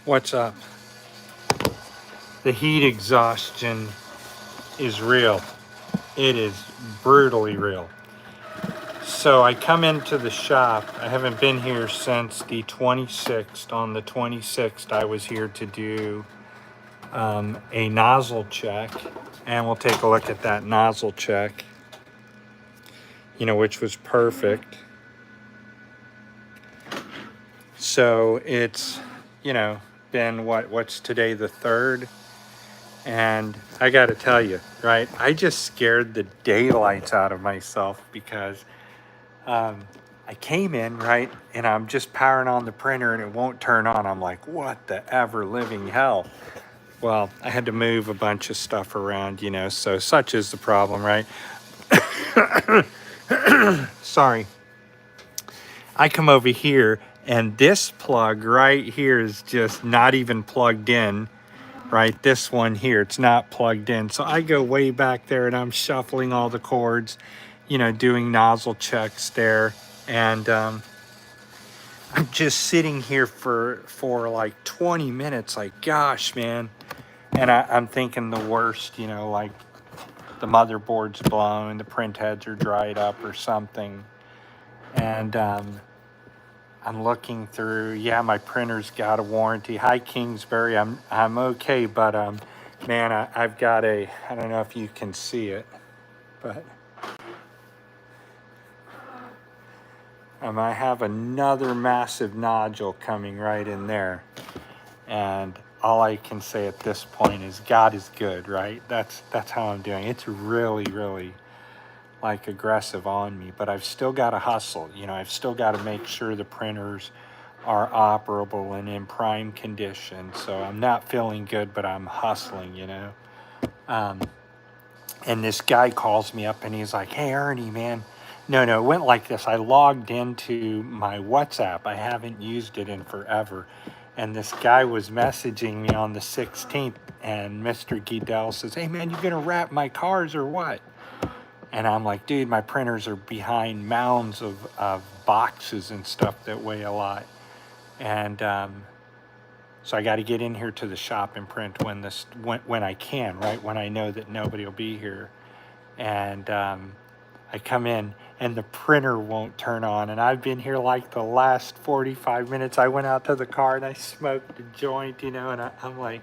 What's up? The heat exhaustion is real. It is brutally real. So I come into the shop. I haven't been here since the 26th. On the 26th, I was here to do a nozzle check, and we'll take a look at that nozzle check, which was perfect. So it's, been what's today, the 3rd? And I got to tell you, right, I just scared the daylights out of myself because I came in, right, and I'm just powering on the printer and it won't turn on. I'm like, what the ever living hell? Well, I had to move a bunch of stuff around, so such is the problem, right? Sorry. I come over here and this plug right here is just not even plugged in. Right, this one here, it's not plugged in. So I go way back there and I'm shuffling all the cords, doing nozzle checks there. And I'm just sitting here for like 20 minutes, like, gosh, man. And I'm thinking the worst, like the motherboard's blown, the print heads are dried up or something. And I'm looking through, yeah, my printer's got a warranty. Hi, Kingsbury, I'm okay, but man, I've got I don't know if you can see it, but I have another massive nodule coming right in there. And all I can say at this point is God is good, right? That's how I'm doing. It's really, really like aggressive on me, but I've still got to hustle. I've still got to make sure the printers are operable and in prime condition. So I'm not feeling good, but I'm hustling, and this guy calls me up and he's like, hey, Ernie, man. No, it went like this. I logged into my WhatsApp. I haven't used it in forever. And this guy was messaging me on the 16th, and Mr. Guidel says, hey, man, you gonna wrap my cars or what? And I'm like, dude, my printers are behind mounds of boxes and stuff that weigh a lot. And so I got to get in here to the shop and print when I can, right? When I know that nobody will be here. And I come in and the printer won't turn on. And I've been here like the last 45 minutes. I went out to the car and I smoked a joint, and I'm like,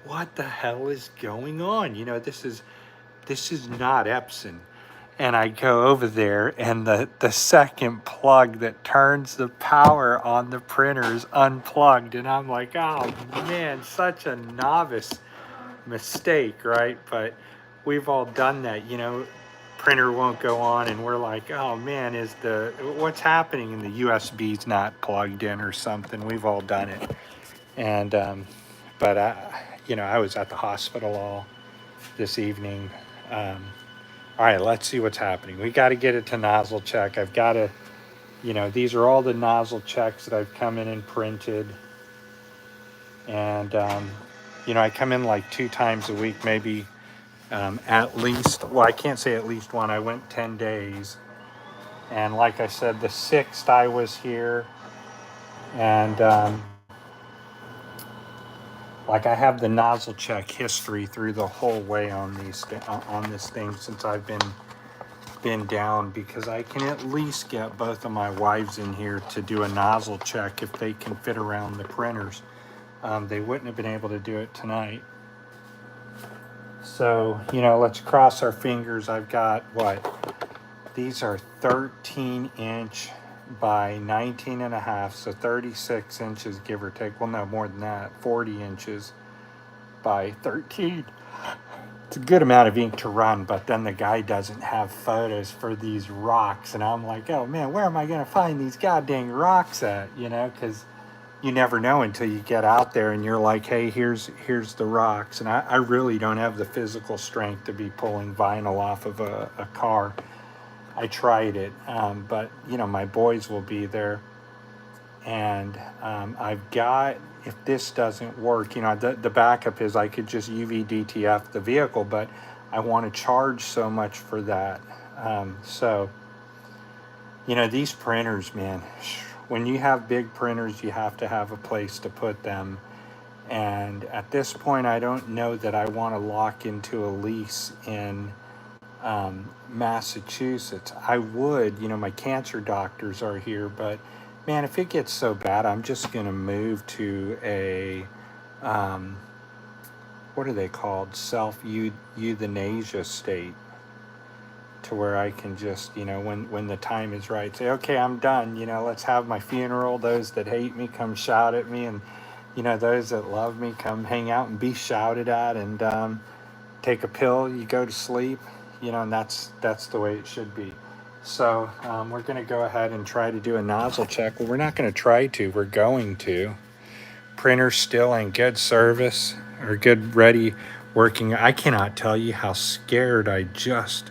what the hell is going on? This is not Epson. And I go over there and the second plug that turns the power on the printer is unplugged. And I'm like, oh man, such a novice mistake, right? But we've all done that, printer won't go on and we're like, oh man, what's happening? And the USB's not plugged in or something. We've all done it. And, but I was at the hospital all this evening. All right, let's see what's happening. We got to get it to nozzle check. I've got to, these are all the nozzle checks that I've come in and printed. And, I come in like 2 times a week, maybe at least. Well, I can't say at least one. I went 10 days. And like I said, the 6th I was here. And like I have the nozzle check history through the whole way on this thing since I've been down, because I can at least get both of my wives in here to do a nozzle check if they can fit around the printers. They wouldn't have been able to do it tonight. So, let's cross our fingers. I've got these are 13-inch by 19 and a half, so 36 inches, give or take. Well, no, more than that, 40 inches by 13. It's a good amount of ink to run, but then the guy doesn't have photos for these rocks. And I'm like, oh man, where am I going to find these goddamn rocks at? Because you never know until you get out there and you're like, hey, here's the rocks. And I really don't have the physical strength to be pulling vinyl off of a car. I tried it, but my boys will be there. And I've got, if this doesn't work, the backup is I could just UV DTF the vehicle, but I want to charge so much for that. So, these printers, man, when you have big printers, you have to have a place to put them. And at this point, I don't know that I want to lock into a lease in Massachusetts. I would, you know, my cancer doctors are here, but man, if it gets so bad, I'm just going to move to a, what are they called? Self-euthanasia state, to where I can just, you know, when the time is right, say, okay, I'm done. You know, let's have my funeral. Those that hate me come shout at me, and you know, those that love me come hang out and be shouted at, and take a pill. You go to sleep. You know, and that's the way it should be. So we're going to go ahead and try to do a nozzle check. Well, we're not going to try to. We're going to. Printer's still in good service, or good, ready, working. I cannot tell you how scared I just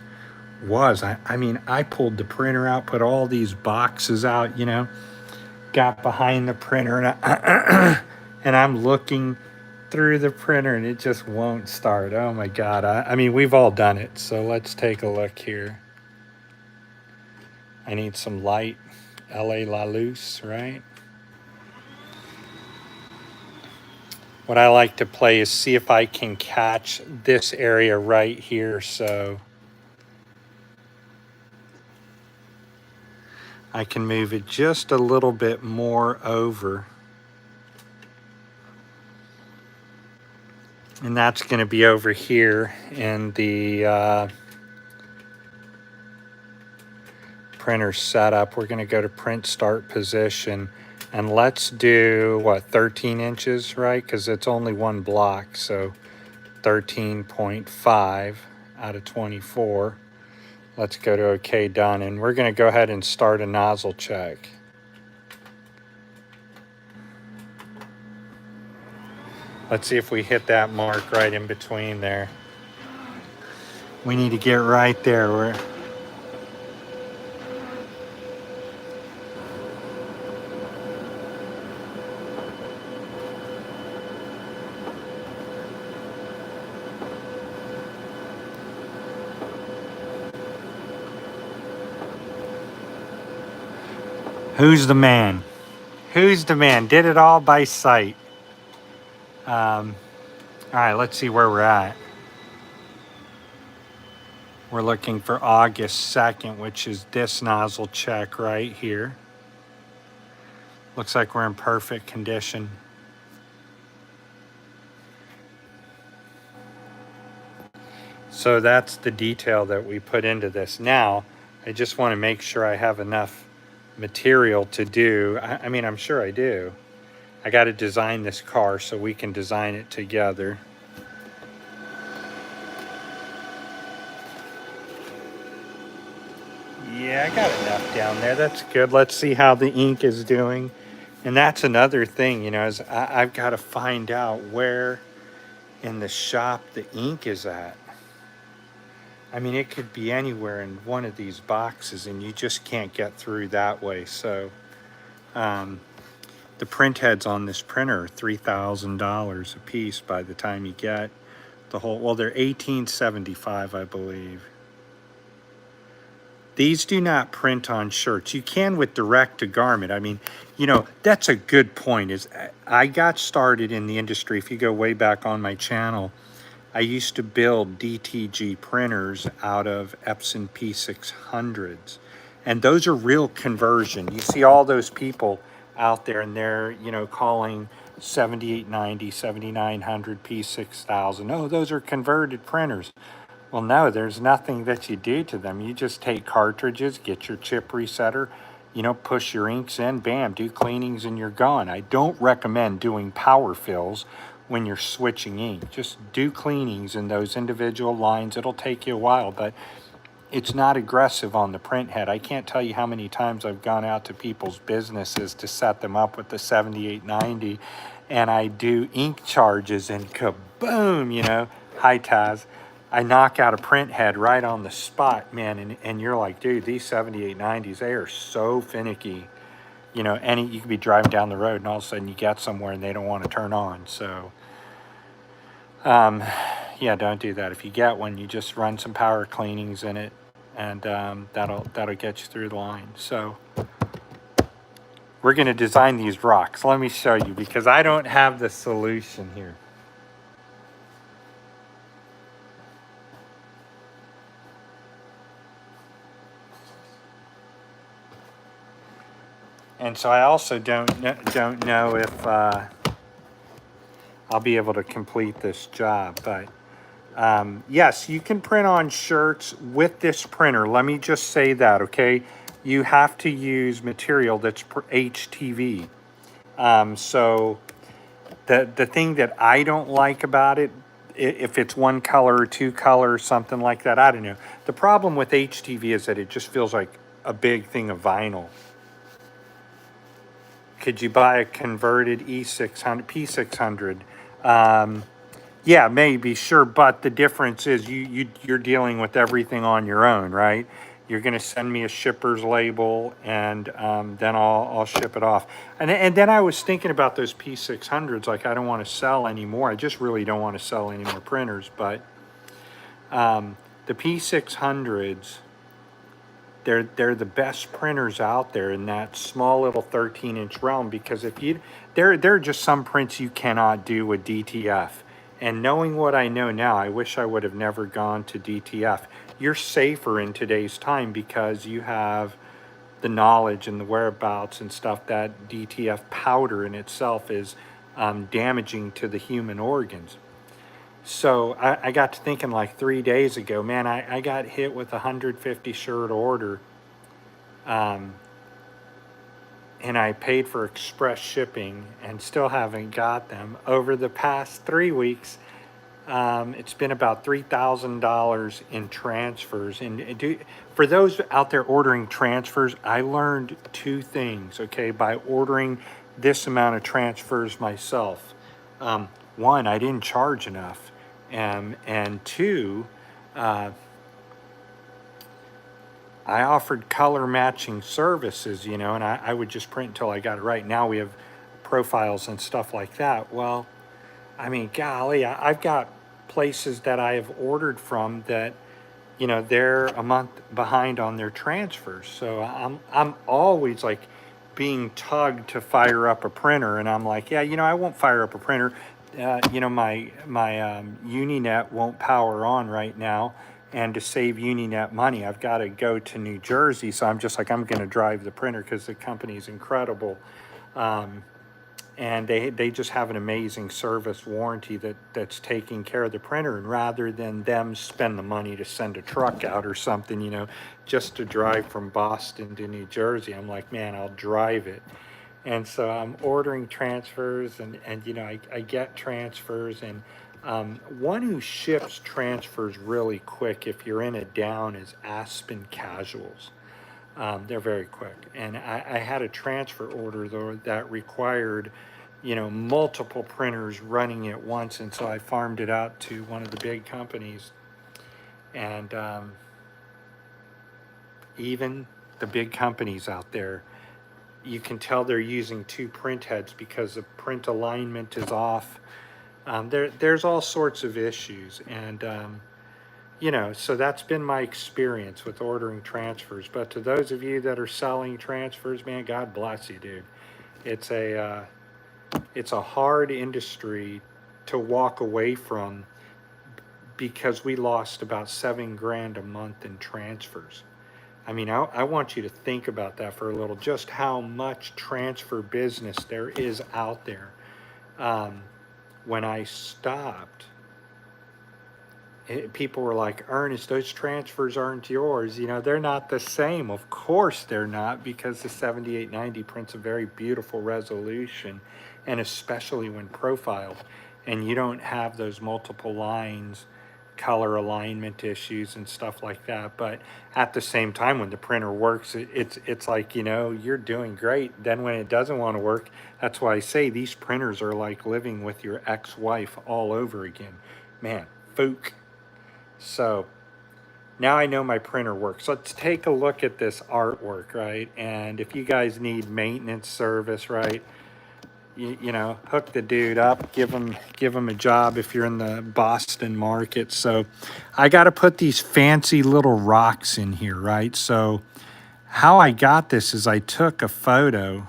was. I mean, I pulled the printer out, put all these boxes out, you know, got behind the printer, and I'm looking through the printer, and it just won't start. Oh my God. I mean, we've all done it. So let's take a look here. I need some light. LA La Luz, right? What I like to play is see if I can catch this area right here. So I can move it just a little bit more over. And that's going to be over here in the printer setup. We're going to go to print start position, and let's do what, 13 inches, right? Because it's only one block, so 13.5 out of 24. Let's go to OK, done, and we're going to go ahead and start a nozzle check. Let's see if we hit that mark right in between there. We need to get right there. Who's the man? Who's the man? Did it all by sight. All right, let's see where we're at. We're looking for August 2nd, which is this nozzle check right here. Looks like we're in perfect condition. So that's the detail that we put into this. Now, I just want to make sure I have enough material to do. I mean, I'm sure I do. I got to design this car so we can design it together. Yeah, I got enough down there. That's good. Let's see how the ink is doing. And that's another thing, you know, is I've got to find out where in the shop the ink is at. I mean, it could be anywhere in one of these boxes, and you just can't get through that way. So the print heads on this printer are $3,000 a piece by the time you get the whole, well, they're $1,875, I believe. These do not print on shirts. You can with direct to garment. I mean, you know, that's a good point. Is I got started in the industry, if you go way back on my channel, I used to build DTG printers out of Epson P600s. And those are real conversion. You see all those people out there, and they're, you know, calling 7890, 7900, P6000. Oh, those are converted printers. Well, no, there's nothing that you do to them. You just take cartridges, get your chip resetter, you know, push your inks in, bam, do cleanings, and you're gone. I don't recommend doing power fills when you're switching ink. Just do cleanings in those individual lines. It'll take you a while, but it's not aggressive on the print head. I can't tell you how many times I've gone out to people's businesses to set them up with the 7890, and I do ink charges, and kaboom, you know, hi Taz, I knock out a print head right on the spot, man, and you're like, dude, these 7890s, they are so finicky. You know, you could be driving down the road, and all of a sudden you get somewhere and they don't want to turn on. So yeah, don't do that. If you get one, you just run some power cleanings in it, and that'll get you through the line. So we're going to design these rocks. Let me show you because I don't have the solution here. And so I also don't know if I'll be able to complete this job. But yes, you can print on shirts with this printer. Let me just say that, okay? You have to use material that's HTV. So the thing that I don't like about it, if it's one color or two color or something like that, I don't know. The problem with HTV is that it just feels like a big thing of vinyl. Could you buy a converted E600, P600? Yeah, maybe, sure, but the difference is you're dealing with everything on your own, right? You're going to send me a shipper's label, and then I'll ship it off. And then I was thinking about those P600s, like I don't want to sell anymore. I just really don't want to sell any more printers, but the P600s, they're the best printers out there in that small little 13-inch realm, because if you there are just some prints you cannot do with DTF. And knowing what I know now, I wish I would have never gone to DTF. You're safer in today's time because you have the knowledge and the whereabouts and stuff that DTF powder in itself is damaging to the human organs. So I got to thinking like 3 days ago, man, I got hit with a 150 shirt order, and I paid for express shipping and still haven't got them. Over the past 3 weeks, it's been about $3,000 in transfers. And for those out there ordering transfers, I learned two things, okay, by ordering this amount of transfers myself. One, I didn't charge enough. And two, I offered color matching services, you know, and I would just print until I got it right. Now we have profiles and stuff like that. Well, I mean, golly, I've got places that I have ordered from that, you know, they're a month behind on their transfers. So I'm always like being tugged to fire up a printer, and I'm like, yeah, you know, I won't fire up a printer. You know, my Uninet won't power on right now, and to save Uninet money, I've got to go to New Jersey. So I'm just like, I'm going to drive the printer because the company's incredible, and they just have an amazing service warranty that's taking care of the printer. And rather than them spend the money to send a truck out or something, you know, just to drive from Boston to New Jersey, I'm like, man, I'll drive it. And so I'm ordering transfers, and you know, I get transfers, and one who ships transfers really quick if you're in a down is Aspen Casuals. They're very quick. And I had a transfer order though that required, you know, multiple printers running at once, and so I farmed it out to one of the big companies. And even the big companies out there, you can tell they're using two print heads because the print alignment is off. There's all sorts of issues, and you know, so that's been my experience with ordering transfers. But to those of you that are selling transfers, man, God bless you, dude. It's a hard industry to walk away from because we lost about $7,000 a month in transfers. I mean, I want you to think about that for a little, just how much transfer business there is out there. When I stopped, people were like, Ernest, those transfers aren't yours. You know, they're not the same. Of course they're not, because the 7890 prints a very beautiful resolution, and especially when profiled, and you don't have those multiple lines, color alignment issues and stuff like that. But at the same time, when the printer works, it's like, you know, you're doing great. Then when it doesn't want to work, that's why I say these printers are like living with your ex-wife all over again. Man, fook. So now I know my printer works. Let's take a look at this artwork, right? And if you guys need maintenance service, right, you know, hook the dude up, give him a job if you're in the Boston market. So I got to put these fancy little rocks in here, right? So how I got this is I took a photo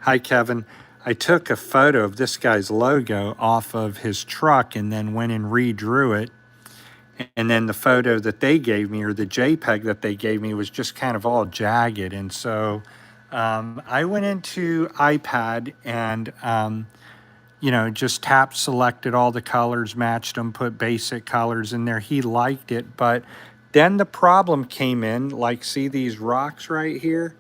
Hi, Kevin. I took a photo of this guy's logo off of his truck and then went and redrew it. And then the photo that they gave me, or the JPEG that they gave me, was just kind of all jagged. And so I went into iPad and, you know, just tapped, selected all the colors, matched them, put basic colors in there. He liked it. But then the problem came in, like, see these rocks right here?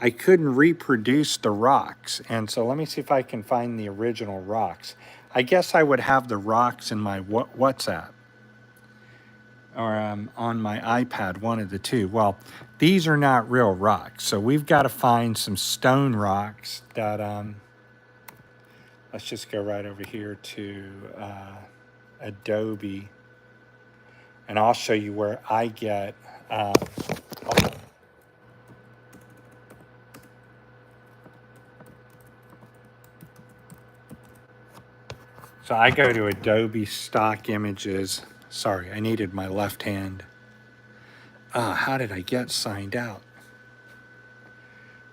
I couldn't reproduce the rocks. And so let me see if I can find the original rocks. I guess I would have the rocks in my WhatsApp or on my iPad, one of the two. Well, these are not real rocks. So we've got to find some stone rocks that, let's just go right over here to Adobe. And I'll show you where I get, so I go to Adobe Stock Images. Sorry, I needed my left hand. How did I get signed out?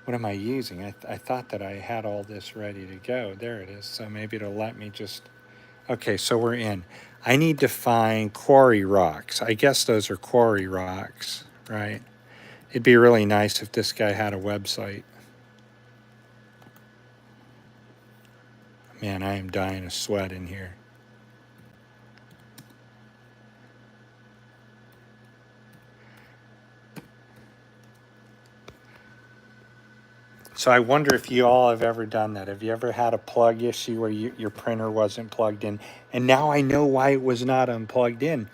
What am I using? I thought that I had all this ready to go. There it is. So maybe it'll let me just... Okay, so we're in. I need to find quarry rocks. I guess those are quarry rocks, right? It'd be really nice if this guy had a website. Man, I am dying of sweat in here. So I wonder if you all have ever done that. Have you ever had a plug issue where your printer wasn't plugged in? And now I know why it was not unplugged in.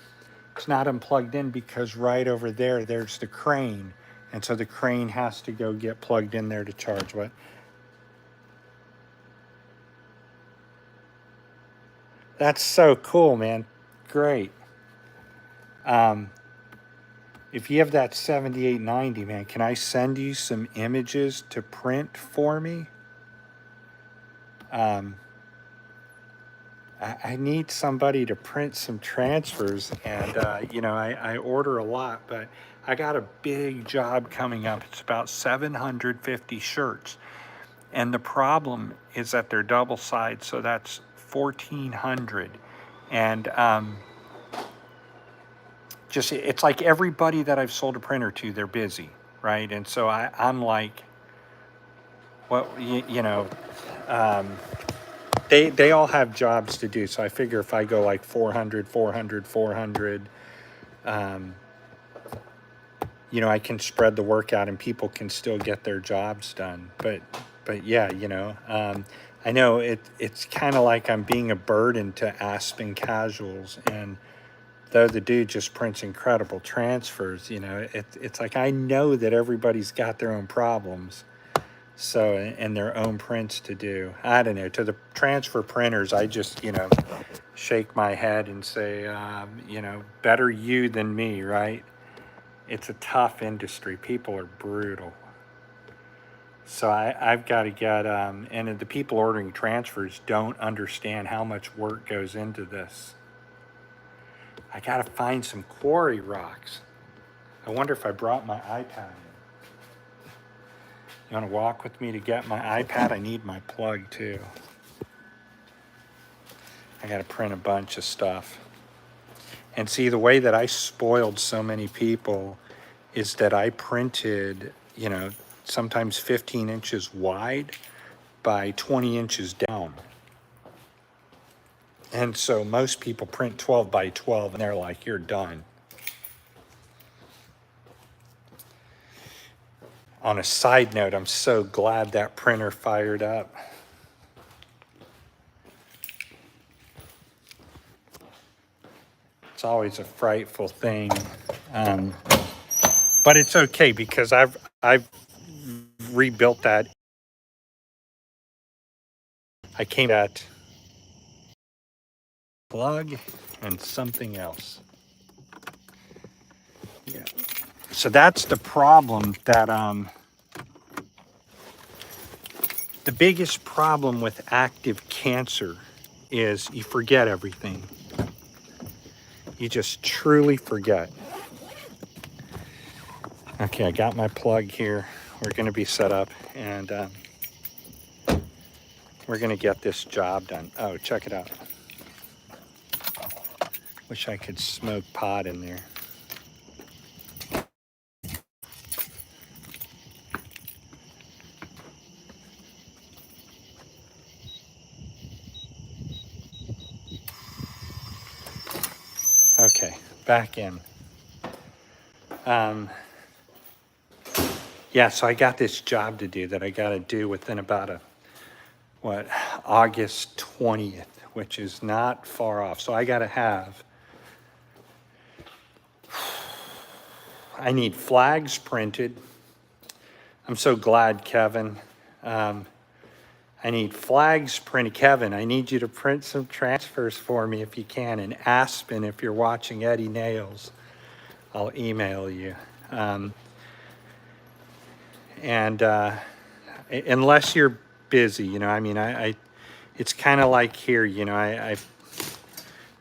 It's not unplugged in because right over there, there's the crane. And so the crane has to go get plugged in there to charge. What? That's so cool, man. Great. If you have that 7890, man, can I send you some images to print for me? I need somebody to print some transfers, and you know, I order a lot, but I got a big job coming up. It's about 750 shirts, and the problem is that they're double sided, so that's 1,400, and just it's like everybody that I've sold a printer to, they're busy, right? And so I'm like, well, you know, they all have jobs to do. So I figure if I go like 400, 400, 400, you know, I can spread the work out and people can still get their jobs done. But yeah, you know, I know it's kind of like I'm being a burden to Aspen Casuals, and though the dude just prints incredible transfers, you know, it's like I know that everybody's got their own problems, so, and their own prints to do. I don't know, to the transfer printers, I just, you know, shake my head and say, you know, better you than me, right? It's a tough industry. People are brutal. So I've got to get, and the people ordering transfers don't understand how much work goes into this. I got to find some quarry rocks. I wonder if I brought my iPad in. You want to walk with me to get my iPad? I need my plug too. I got to print a bunch of stuff. And see, the way that I spoiled so many people is that I printed, you know, sometimes 15 inches wide by 20 inches down. And so most people print 12 by 12 and they're like, you're done. On a side note, I'm so glad that printer fired up. It's always a frightful thing. But it's okay because I've rebuilt that. I came at plug and something else. Yeah. So that's the problem that the biggest problem with active cancer is you forget everything. You just truly forget. Okay, I got my plug here. We're going to be set up, and We're gonna get this job done. Oh, check it out. Wish I could smoke pot in there. Okay, back in. Yeah, so I got this job to do that I got to do within about August 20th, which is not far off. So I got to have, I need flags printed. I'm so glad, Kevin. I need flags printed. Kevin, I need you to print some transfers for me if you can. And Aspen, if you're watching Eddie Nails, I'll email you. Unless you're busy, you know, I mean, it's kind of like here, you know, I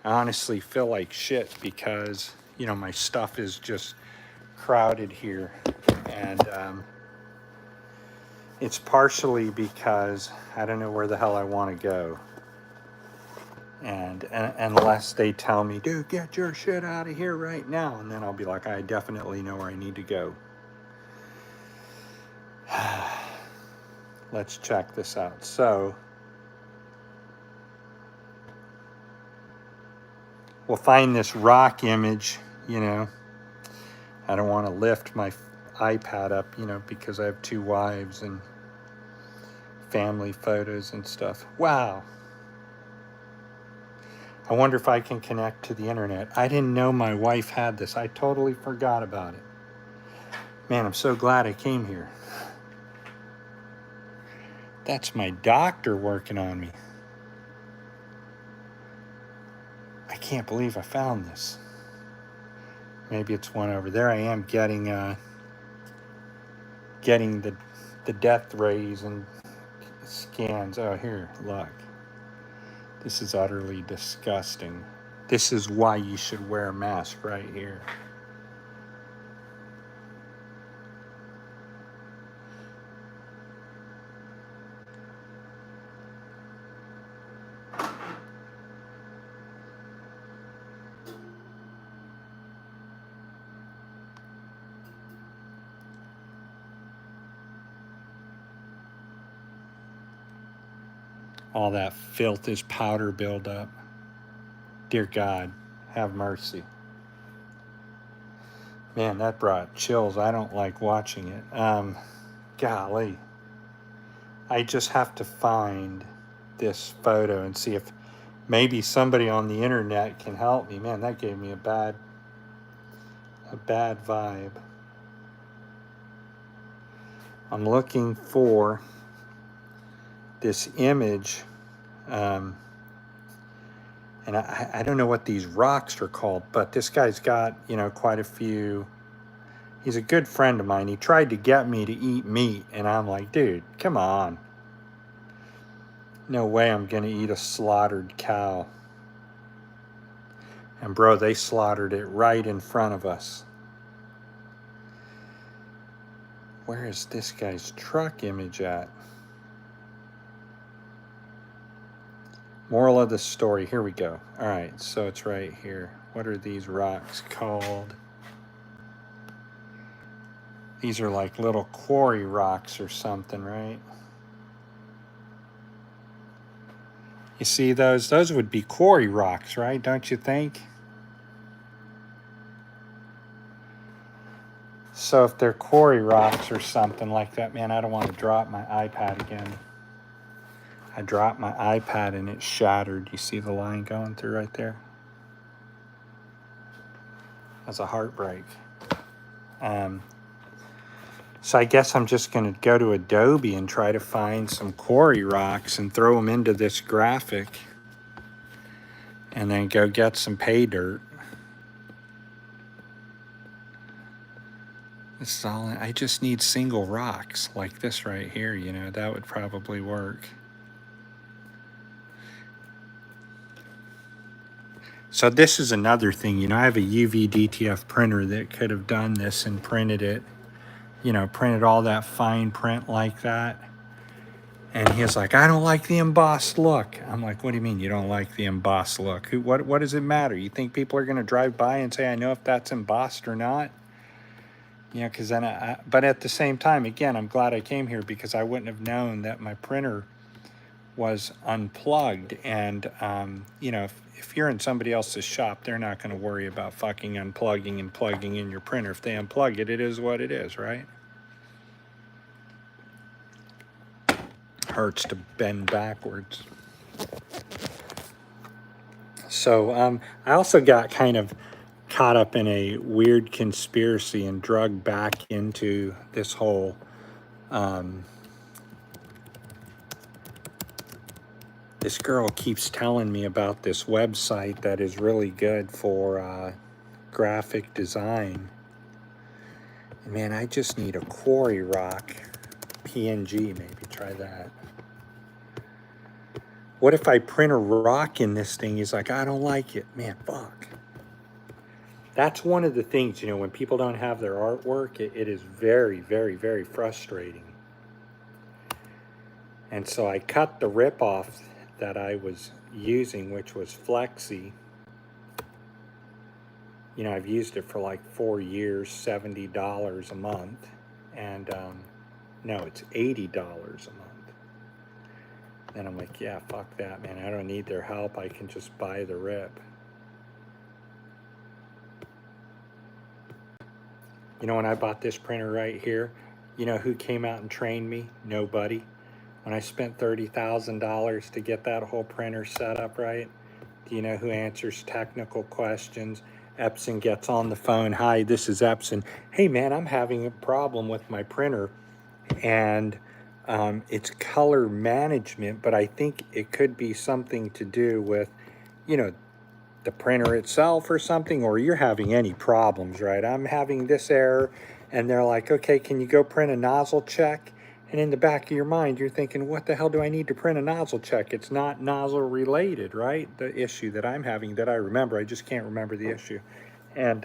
honestly feel like shit because, you know, my stuff is just crowded here. And it's partially because I don't know where the hell I want to go. And unless they tell me, dude, get your shit out of here right now. And then I'll be like, I definitely know where I need to go. Let's check this out. So we'll find this rock image, you know. I don't want to lift my iPad up, you know, because I have 2 wives and family photos and stuff. Wow. I wonder if I can connect to the internet. I didn't know my wife had this. I totally forgot about it. Man, I'm so glad I came here. That's my doctor working on me. I can't believe I found this. Maybe it's one over there. I am getting the death rays and scans. Oh, here, look. This is utterly disgusting. This is why you should wear a mask right here. All that filth is powder buildup. Dear God, have mercy. Man, that brought chills. I don't like watching it. Golly. I just have to find this photo and see if maybe somebody on the internet can help me. Man, that gave me a bad vibe. I'm looking for this image, and I don't know what these rocks are called, but this guy's got, you know, quite a few. He's a good friend of mine. He tried to get me to eat meat, and I'm like, dude, come on. No way I'm gonna eat a slaughtered cow. And bro, they slaughtered it right in front of us. Where is this guy's truck image at? Moral of the story, here we go. All right, so it's right here. What are these rocks called? These are like little quarry rocks or something, right? You see those? Those would be quarry rocks, right? Don't you think? So if they're quarry rocks or something like that, man, I don't want to drop my iPad again. I dropped my iPad and it shattered. You see the line going through right there? That's a heartbreak. So I guess I'm just going to go to Adobe and try to find some quarry rocks and throw them into this graphic and then go get some pay dirt. This is all, I just need single rocks like this right here, you know, that would probably work. So this is another thing, you know, I have a UV DTF printer that could have done this and printed it, you know, printed all that fine print like that And he was like, I don't like the embossed look. I'm like, what do you mean you don't like the embossed look? What does it matter? You think people are going to drive by and say, I know if that's embossed or not? You know, because then but at the same time, again, I'm glad I came here because I wouldn't have known that my printer was unplugged. And, you know, if you're in somebody else's shop, they're not going to worry about fucking unplugging and plugging in your printer. If they unplug it, it is what it is, right? Hurts to bend backwards. So I also got kind of caught up in a weird conspiracy and drugged back into this whole this girl keeps telling me about this website that is really good for graphic design. And man, I just need a quarry rock PNG, maybe try that. What if I print a rock in this thing? He's like, I don't like it. Man, fuck. That's one of the things, you know, when people don't have their artwork, it is very, very, very frustrating. And so I cut the ripoff that I was using, which was Flexi. You know, I've used it for like 4 years, $70 a month. And no, it's $80 a month. And I'm like, yeah, fuck that, man. I don't need their help. I can just buy the rip. You know, when I bought this printer right here, you know who came out and trained me? Nobody. When I spent $30,000 to get that whole printer set up right, do you know who answers technical questions? Epson gets on the phone. Hi, this is Epson. Hey, man, I'm having a problem with my printer, and it's color management, but I think it could be something to do with, you know, the printer itself or something, or you're having any problems, right? I'm having this error, and they're like, okay, can you go print a nozzle check? And in the back of your mind, you're thinking, what the hell do I need to print a nozzle check? It's not nozzle related, right? The issue that I'm having that I remember, I just can't remember the issue. And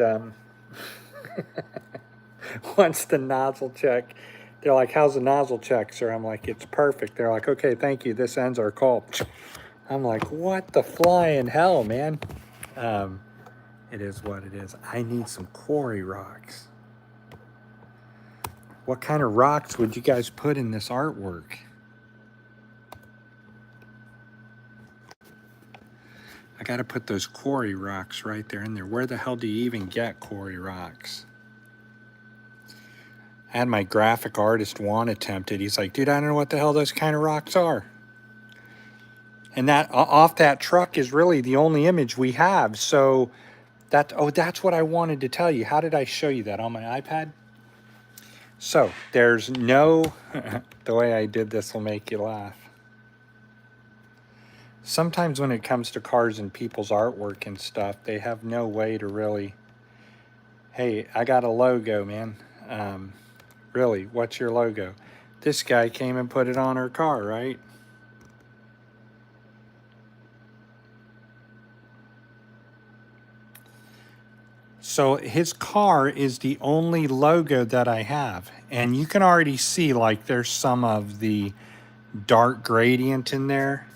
once the nozzle check, they're like, how's the nozzle check, sir? I'm like, it's perfect. They're like, okay, thank you. This ends our call. I'm like, what the flying hell, man? It is what it is. I need some quarry rocks. What kind of rocks would you guys put in this artwork? I got to put those quarry rocks right there in there. Where the hell do you even get quarry rocks? I had my graphic artist Juan attempt it. He's like, dude, I don't know what the hell those kind of rocks are. And that off that truck is really the only image we have. So that's what I wanted to tell you. How did I show you that on my iPad? So there's no, the way I did this will make you laugh. Sometimes when it comes to cars and people's artwork and stuff, they have no way to really, hey, I got a logo, man. Really, what's your logo? This guy came and put it on our car, right? So his car is the only logo that I have. And you can already see like there's some of the dark gradient in there.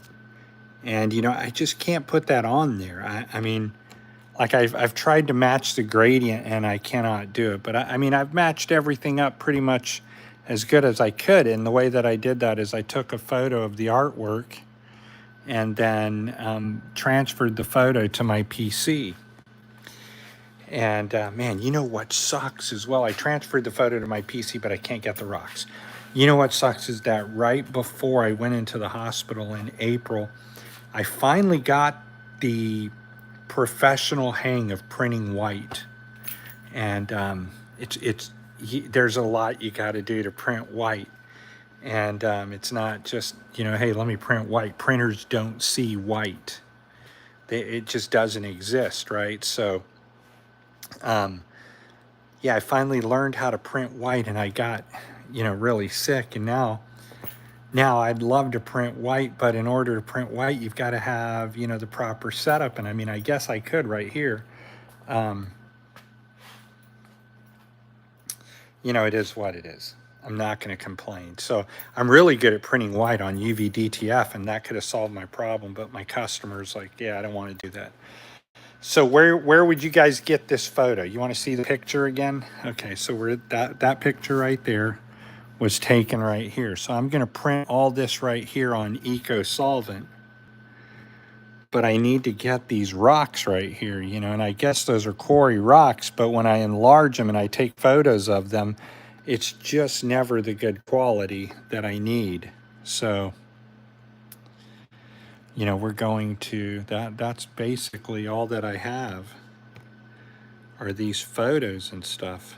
And, you know, I just can't put that on there. I mean, like I've tried to match the gradient and I cannot do it. But I mean, I've matched everything up pretty much as good as I could. And the way that I did that is I took a photo of the artwork and then transferred the photo to my PC. And man, you know what sucks as well? I transferred the photo to my PC, but I can't get the rocks. You know what sucks is that right before I went into the hospital in April, I finally got the professional hang of printing white. And there's a lot you got to do to print white. And it's not just, you know, hey, let me print white. Printers don't see white. It just doesn't exist, right? So yeah, I finally learned how to print white, and I got, you know, really sick. And now I'd love to print white, but in order to print white, you've got to have, you know, the proper setup. And I mean, I guess I could right here. You know, it is what it is. I'm not going to complain. So I'm really good at printing white on UV DTF, and that could have solved my problem. But my customer's like, yeah, I don't want to do that. So where would you guys get this photo? You want to see the picture again? Okay, so we're that picture right there was taken right here. So I'm going to print all this right here on Eco Solvent. But I need to get these rocks right here, you know, and I guess those are quarry rocks, but when I enlarge them and I take photos of them, it's just never the good quality that I need. So, you know, we're going to, that's basically all that I have are these photos and stuff.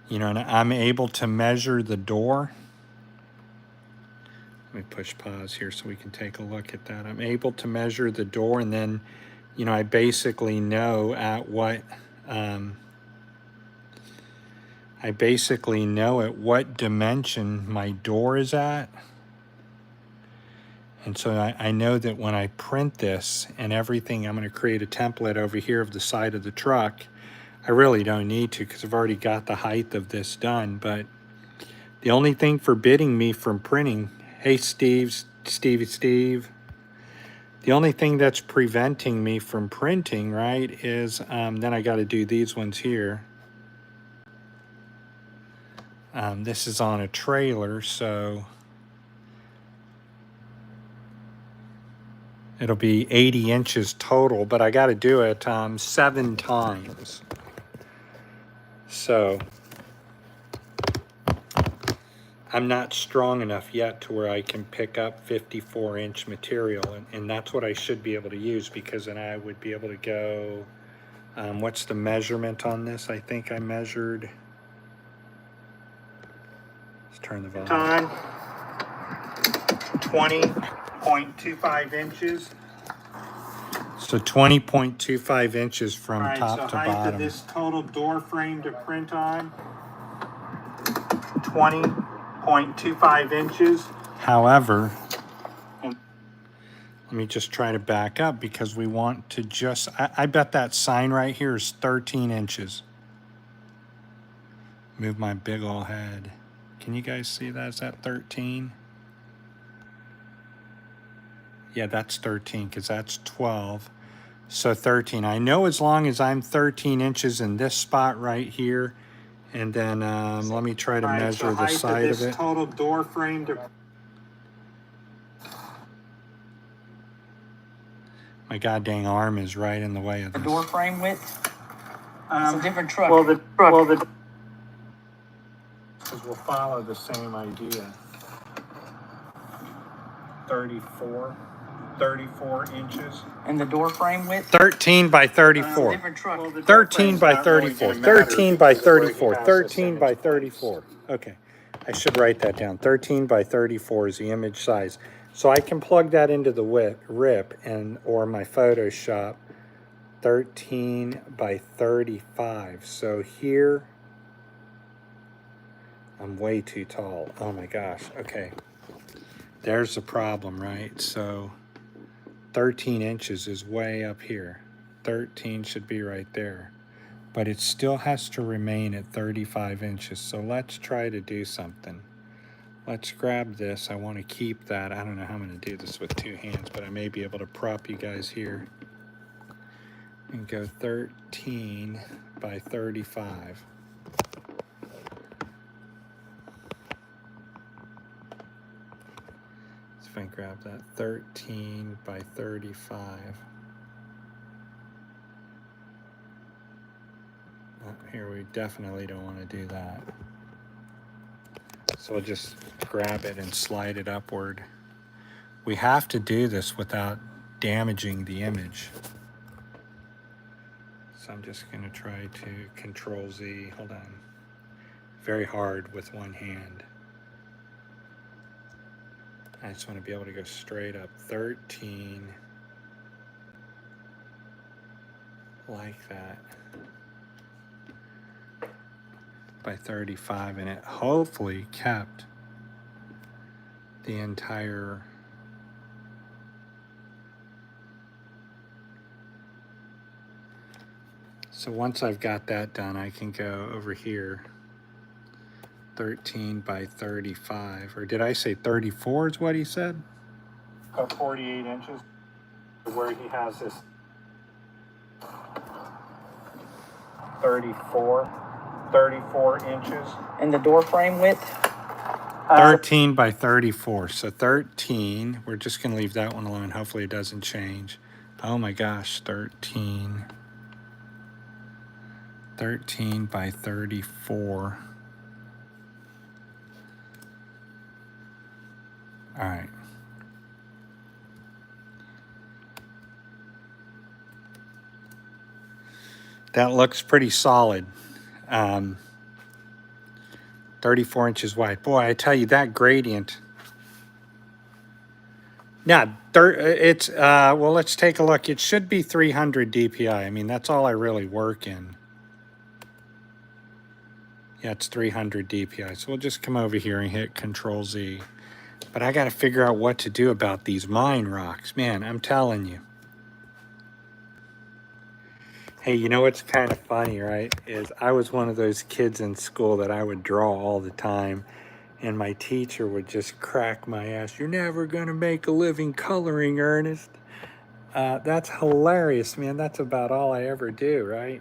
You know, and I'm able to measure the door. Let me push pause here so we can take a look at that. I'm able to measure the door, and then, you know, I basically know at what, I basically know at what dimension my door is at. And so I know that when I print this and everything, I'm going to create a template over here of the side of the truck. I really don't need to because I've already got the height of this done. But the only thing forbidding me from printing, hey, Steve. The only thing that's preventing me from printing, right, is then I got to do these ones here. This is on a trailer, so it'll be 80 inches total, but I got to do it 7 times. So I'm not strong enough yet to where I can pick up 54-inch material, and that's what I should be able to use, because then I would be able to go, what's the measurement on this? I think I measured, let's turn the volume on, 20.25 inches. So 20.25 inches from top to bottom. Height of this total door frame to print on, 20.25 inches. However, let me just try to back up because we want to just, I bet that sign right here is 13 inches. Move my big ol' head. Can you guys see that? Is that 13? Yeah, that's 13 because that's 12. So 13. I know as long as I'm 13 inches in this spot right here, and then let me try to measure the side of it. Total door frame to... My goddamn arm is right in the way of this. The door frame width? It's a different truck. Because we'll follow the same idea. 34 inches. And the door frame width? 13 by 34. Different truck. 13 by 34. 13 by 34. 13 by 34. Okay. I should write that down. 13 by 34 is the image size. So I can plug that into the RIP and or my Photoshop. 13 by 35. So here I'm way too tall. Oh my gosh. Okay. There's the problem, right? So 13 inches is way up here. 13 should be right there. But it still has to remain at 35 inches. So let's try to do something. Let's grab this. I want to keep that. I don't know how I'm going to do this with 2 hands, but I may be able to prop you guys here. And go 13 by 35. If I grab that 13 by 35. Oh, here we definitely don't want to do that. So we'll just grab it and slide it upward. We have to do this without damaging the image. So I'm just going to try to Control Z. Hold on. Very hard with one hand. I just want to be able to go straight up 13 like that by 35, and it hopefully kept the entire so once I've got that done, I can go over here 13 by 35. Or did I say 34 is what he said? 48 inches. Where he has this 34 inches. And the door frame width? 13 by 34. So 13, we're just going to leave that one alone. Hopefully it doesn't change. Oh my gosh, 13 by 34. All right. That looks pretty solid. 34 inches wide. Boy, I tell you, that gradient. Yeah, well, let's take a look. It should be 300 DPI. I mean, that's all I really work in. Yeah, it's 300 DPI. So we'll just come over here and hit Control Z. But I got to figure out what to do about these mine rocks. Man, I'm telling you. Hey, you know what's kind of funny, right? Is I was one of those kids in school that I would draw all the time. And my teacher would just crack my ass. You're never going to make a living coloring, Ernest. That's hilarious, man. That's about all I ever do, right?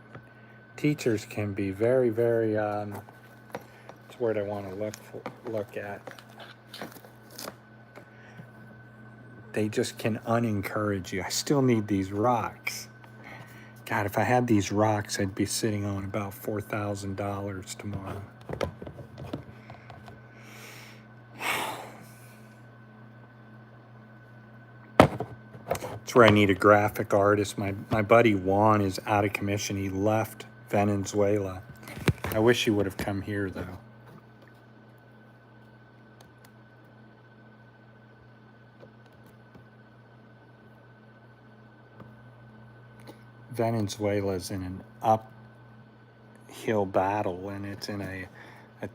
Teachers can be very, very, that's the word I want to look at. They just can unencourage you. I still need these rocks. God, if I had these rocks, I'd be sitting on about $4,000 tomorrow. That's where I need a graphic artist. My buddy Juan is out of commission. He left Venezuela. I wish he would have come here, though. Venezuela's in an uphill battle, and it's in a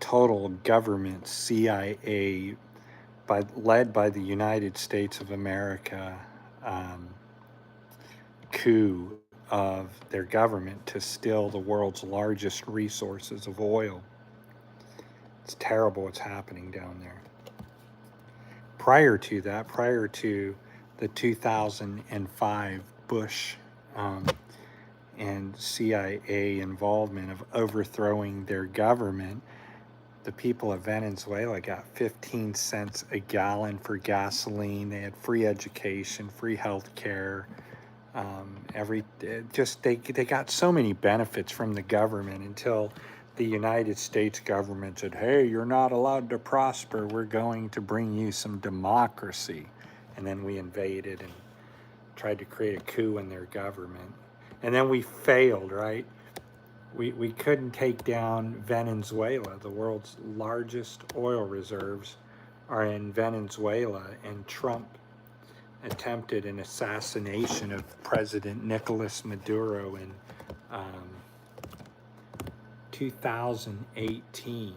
total government CIA led by the United States of America coup of their government to steal the world's largest resources of oil. It's terrible what's happening down there. Prior to that, prior to the 2005 Bush and CIA involvement of overthrowing their government, the people of Venezuela got 15 cents a gallon for gasoline. They had free education, free health care. They got so many benefits from the government until the United States government said, hey, you're not allowed to prosper. We're going to bring you some democracy. And then we invaded and tried to create a coup in their government. And then we failed, right? We couldn't take down Venezuela. The world's largest oil reserves are in Venezuela, and Trump attempted an assassination of President Nicolas Maduro in 2018.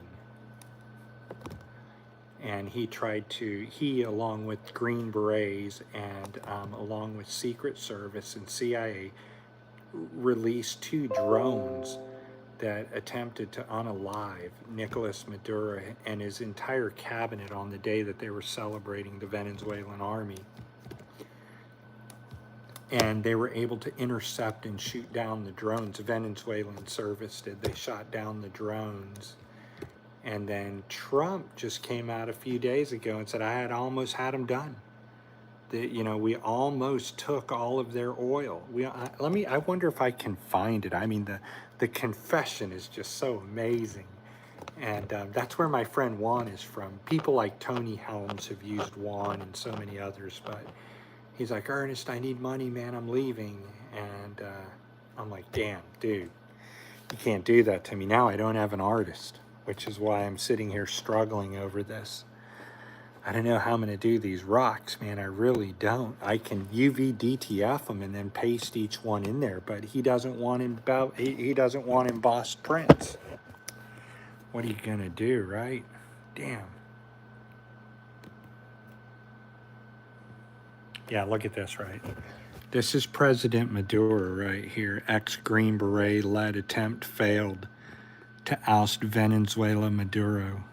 And he along with Green Berets and along with Secret Service and CIA, released 2 drones that attempted to unalive Nicolas Maduro and his entire cabinet on the day that they were celebrating the Venezuelan army. And they were able to intercept and shoot down the drones. The Venezuelan service did. They shot down the drones. And then Trump just came out a few days ago and said, I had almost had them done. We almost took all of their oil. I wonder if I can find it. I mean, the confession is just so amazing. And that's where my friend Juan is from. People like Tony Helms have used Juan and so many others, but he's like, Ernest, I need money, man, I'm leaving. And I'm like, damn, dude, you can't do that to me. Now I don't have an artist, which is why I'm sitting here struggling over this. I don't know how I'm going to do these rocks, man. I really don't. I can UV DTF them and then paste each one in there, but he doesn't want embossed prints. What are you going to do, right? Damn. Yeah, look at this, right? This is President Maduro right here. Ex-Green Beret-led attempt failed to oust Venezuela Maduro.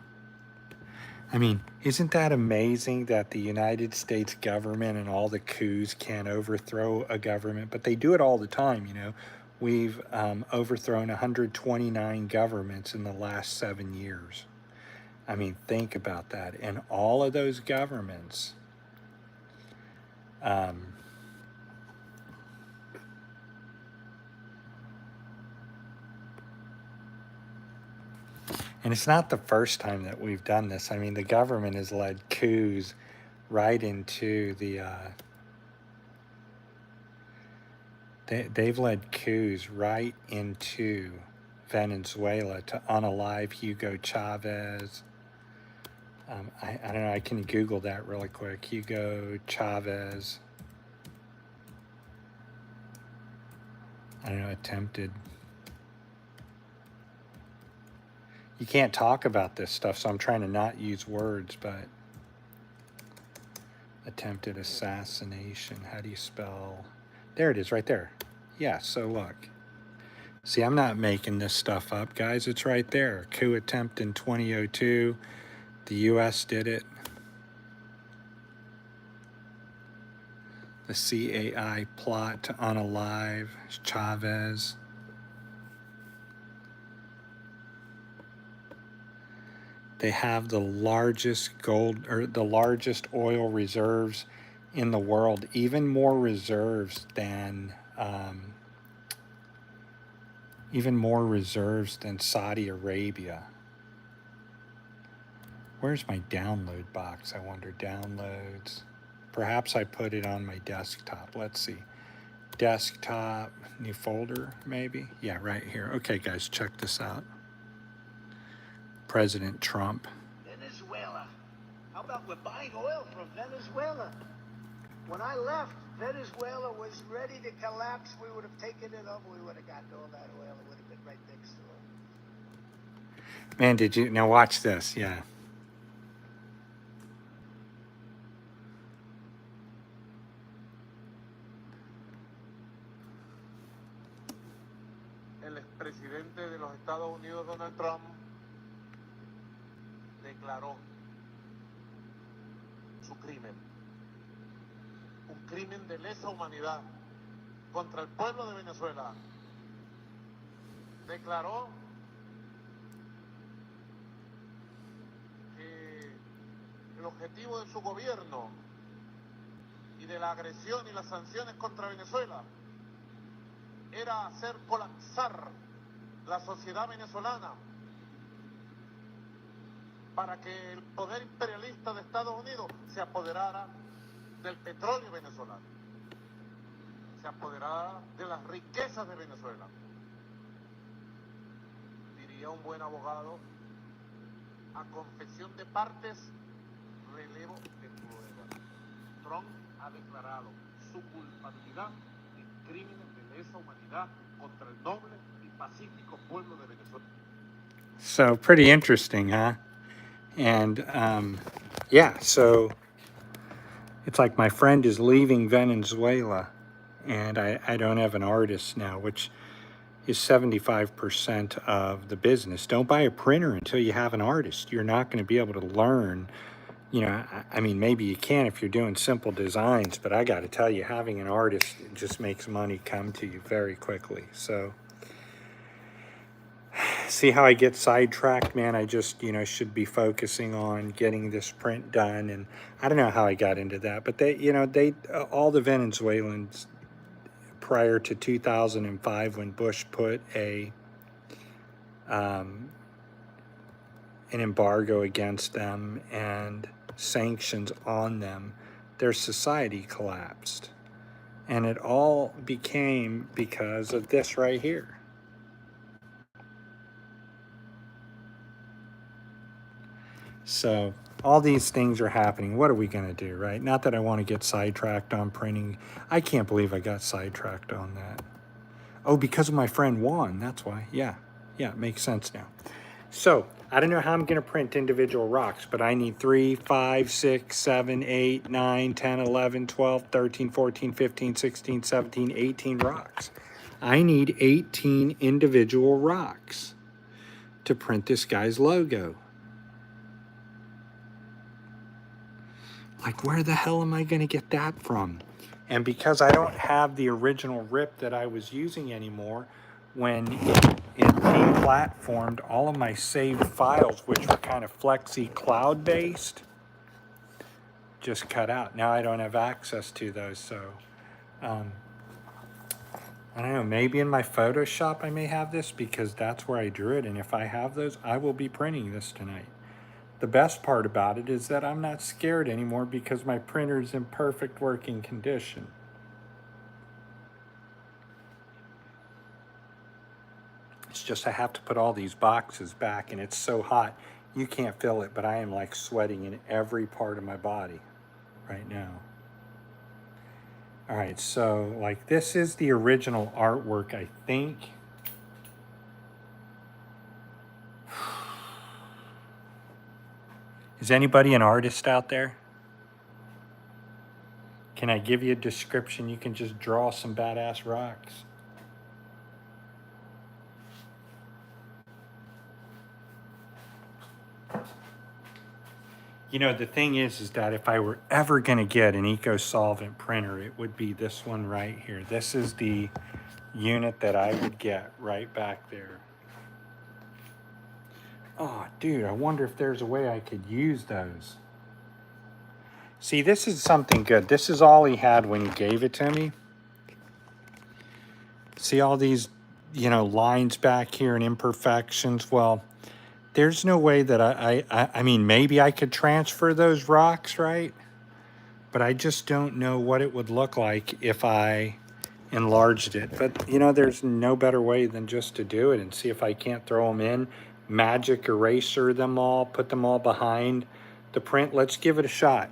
I mean, isn't that amazing that the United States government and all the coups can't overthrow a government, but they do it all the time, you know. We've overthrown 129 governments in the last 7 years. I mean, think about that. And all of those governments, um, and it's not the first time that we've done this. I mean, the government has led coups right into the, they've led coups right into Venezuela to unalive Hugo Chavez. I don't know, I can Google that really quick. Hugo Chavez. I don't know, attempted. You can't talk about this stuff, so I'm trying to not use words, but attempted assassination. How do you spell? There it is, right there. Yeah, so look. See, I'm not making this stuff up, guys. It's right there. Coup attempt in 2002. The U.S. did it. The CAI plot to unalive Chavez. They have the largest oil reserves in the world, even more reserves than Saudi Arabia. Where's my download box? I wonder, downloads. Perhaps I put it on my desktop. Let's see. Desktop, new folder, maybe? Yeah, right here. Okay, guys, check this out. President Trump. Venezuela. How about we're buying oil from Venezuela? When I left, Venezuela was ready to collapse. We would have taken it over. We would have gotten all that oil. It would have been right next to it. Man, did you? Now watch this. Yeah. El expresidente de los Estados Unidos, Donald Trump, declaró su crimen. Un crimen de lesa humanidad contra el pueblo de Venezuela. Declaró que el objetivo de su gobierno y de la agresión y las sanciones contra Venezuela era hacer colapsar la sociedad venezolana para que el poder imperialista de Estados Unidos se apoderara del petróleo venezolano, se apoderara de las riquezas de Venezuela. Diría un buen abogado, a confesión de partes, relevo de pruebas. Trump ha declarado su culpabilidad en crímenes de lesa humanidad contra el noble y pacífico pueblo de Venezuela. So pretty interesting, huh? And yeah, so it's like my friend is leaving Venezuela, and I don't have an artist now, which is 75% of the business. Don't buy a printer until you have an artist. You're not going to be able to learn. You know, I mean, maybe you can if you're doing simple designs, but I got to tell you, having an artist just makes money come to you very quickly. So see how I get sidetracked, man? I just, you know, should be focusing on getting this print done. And I don't know how I got into that, but they, you know, all the Venezuelans prior to 2005, when Bush put an embargo against them and sanctions on them, their society collapsed. And it all became because of this right here. So all these things are happening. What are we going to do, right? Not that I want to get sidetracked on printing. I can't believe I got sidetracked on that. Oh, because of my friend Juan. That's why. Yeah, it makes sense now. So I don't know how I'm going to print individual rocks, but I need 3, 5, 6, 7, 8, 9, 10, 11, 12, 13, 14, 15, 16, 17, 18 rocks. I need 18 individual rocks to print this guy's logo. Like, where the hell am I going to get that from? And because I don't have the original RIP that I was using anymore, when it deplatformed, all of my saved files, which were kind of flexi cloud based, just cut out. Now I don't have access to those. So I don't know, maybe in my Photoshop I may have this because that's where I drew it. And if I have those, I will be printing this tonight. The best part about it is that I'm not scared anymore because my printer is in perfect working condition. It's just I have to put all these boxes back and it's so hot you can't feel it, but I am like sweating in every part of my body right now. All right, so like this is the original artwork, I think. Is anybody an artist out there? Can I give you a description? You can just draw some badass rocks. You know, the thing is that if I were ever going to get an eco-solvent printer, it would be this one right here. This is the unit that I would get right back there. Oh, dude, I wonder if there's a way I could use those. See, this is something good. This is all he had when he gave it to me. See all these, you know, lines back here and imperfections? Well, there's no way that I mean, maybe I could transfer those rocks, right? But I just don't know what it would look like if I enlarged it. But, you know, there's no better way than just to do it and see if I can't throw them in. Magic eraser them all, put them all behind the print. Let's give it a shot.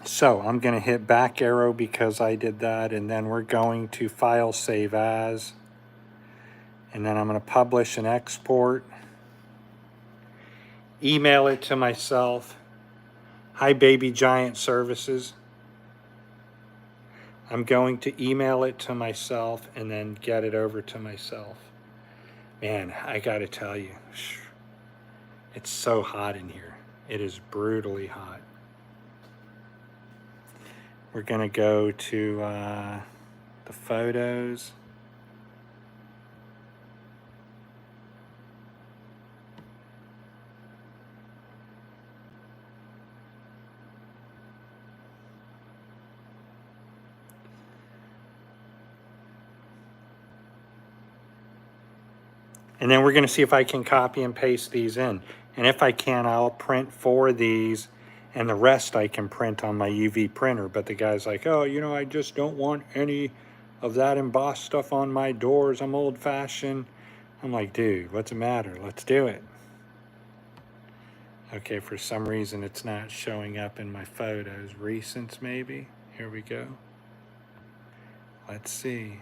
So I'm going to hit back arrow because I did that, and then we're going to file save as, and then I'm going to publish and export, email it to myself. Hi, Baby Giant Services. I'm going to email it to myself and then get it over to myself. Man, I got to tell you, it's so hot in here. It is brutally hot. We're going to go to the photos. And then we're going to see if I can copy and paste these in. And if I can, I'll print 4 of these, and the rest I can print on my UV printer. But the guy's like, oh, you know, I just don't want any of that embossed stuff on my doors. I'm old-fashioned. I'm like, dude, what's the matter? Let's do it. Okay, for some reason it's not showing up in my photos. Recents, maybe? Here we go. Let's see.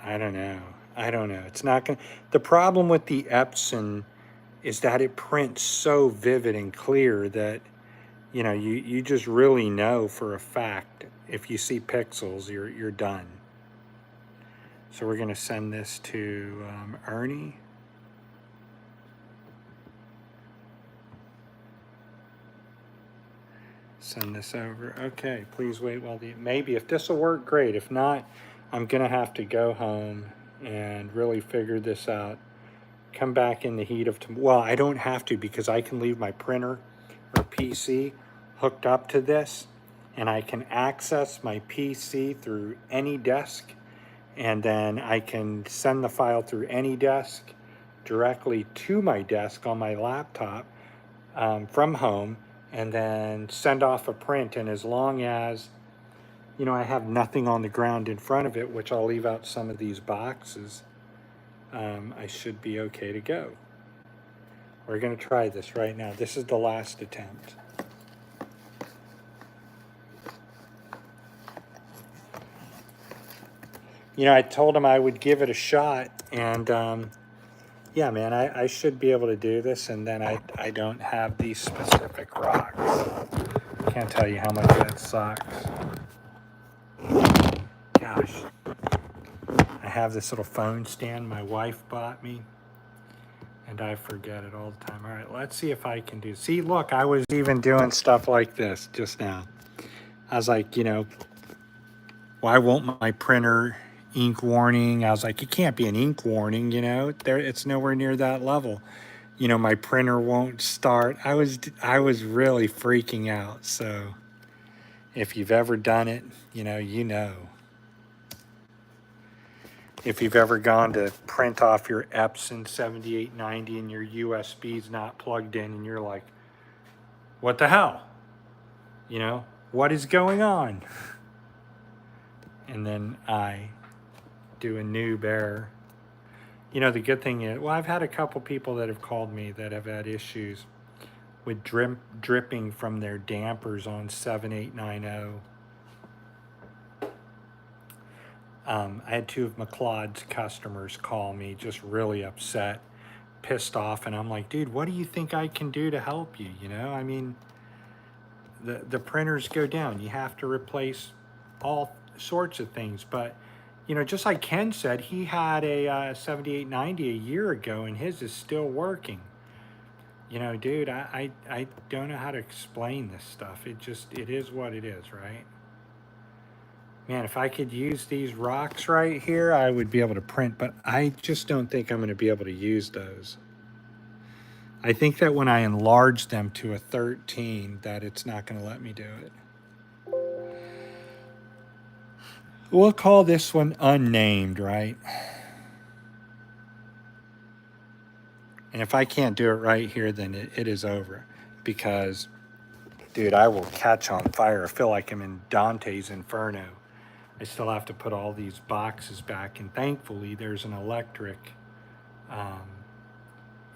I don't know. It's not going to... The problem with the Epson is that it prints so vivid and clear that, you know, you just really know for a fact if you see pixels, you're done. So we're going to send this to Ernie. Send this over. Okay, please wait while maybe if this will work, great. If not, I'm going to have to go home and really figure this out. Come back in the heat of tomorrow. Well, I don't have to because I can leave my printer or PC hooked up to this, and I can access my PC through any desk, and then I can send the file through any desk directly to my desk on my laptop from home, and then send off a print. And as long as, you know, I have nothing on the ground in front of it, which I'll leave out some of these boxes, I should be okay to go. We're going to try this right now. This is the last attempt. You know, I told him I would give it a shot, and yeah, man, I should be able to do this, and then I don't have these specific rocks. Can't tell you how much that sucks. Gosh. I have this little phone stand my wife bought me, And I forget it all the time. All right, let's see if I can do. See, look, I was even doing stuff like this just now. I was like, you know, why won't my printer ink warning? I was like, it can't be an ink warning, you know. There, it's nowhere near that level. You know, my printer won't start. I was really freaking out. So if you've ever done it, you know, you know. If you've ever gone to print off your Epson 7890 and your USB's not plugged in and you're like, what the hell? You know, what is going on? And then I do a new bear. You know, the good thing is, well, I've had a couple people that have called me that have had issues with dripping from their dampers on 7890. I had two of McLeod's customers call me just really upset, pissed off, and I'm like, dude, what do you think I can do to help you? You know, I mean, the printers go down. You have to replace all sorts of things. But, you know, just like Ken said, he had a 7890 a year ago, and his is still working. You know, dude, I don't know how to explain this stuff. It is what it is, right? Man, if I could use these rocks right here, I would be able to print, but I just don't think I'm going to be able to use those. I think that when I enlarge them to a 13, that it's not going to let me do it. We'll call this one unnamed, right? And if I can't do it right here, then it is over. Because, dude, I will catch on fire. I feel like I'm in Dante's Inferno. I still have to put all these boxes back. And thankfully, there's an electric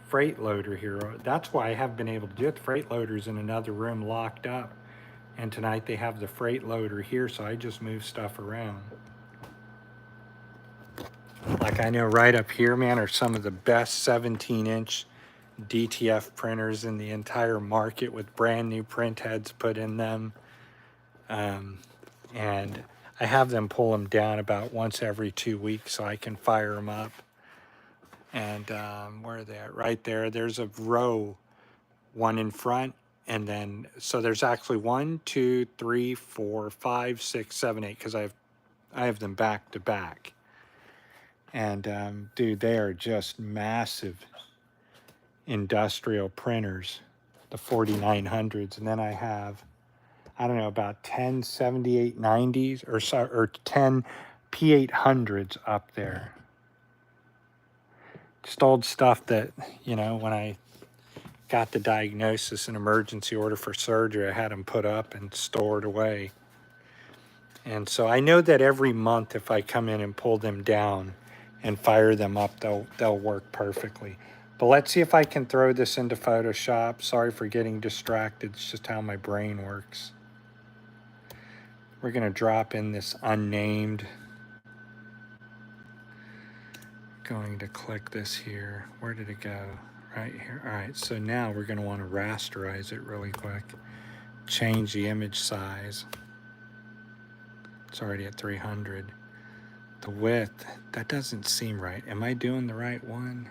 freight loader here. That's why I haven't been able to do it. The freight loader's in another room locked up. And tonight they have the freight loader here, so I just move stuff around. Like I know right up here, man, are some of the best 17-inch DTF printers in the entire market with brand new print heads put in them. And I have them pull them down about once every 2 weeks so I can fire them up. And where are they at? Right there. There's a row, one in front. And then, so there's actually 1, 2, 3, 4, 5, 6, 7, 8, because I have them back to back. And dude, they are just massive industrial printers, the 4900s. And then I have, I don't know, about 10 7890s or 10 P800s up there. Just old stuff that, you know, when I got the diagnosis and emergency order for surgery, I had them put up and stored away. And so I know that every month if I come in and pull them down and fire them up, they'll work perfectly. But let's see if I can throw this into Photoshop. Sorry for getting distracted. It's just how my brain works. We're going to drop in this unnamed. Going to click this here. Where did it go? Right here. All right, so now we're going to want to rasterize it really quick. Change the image size. It's already at 300. The width, that doesn't seem right. Am I doing the right one?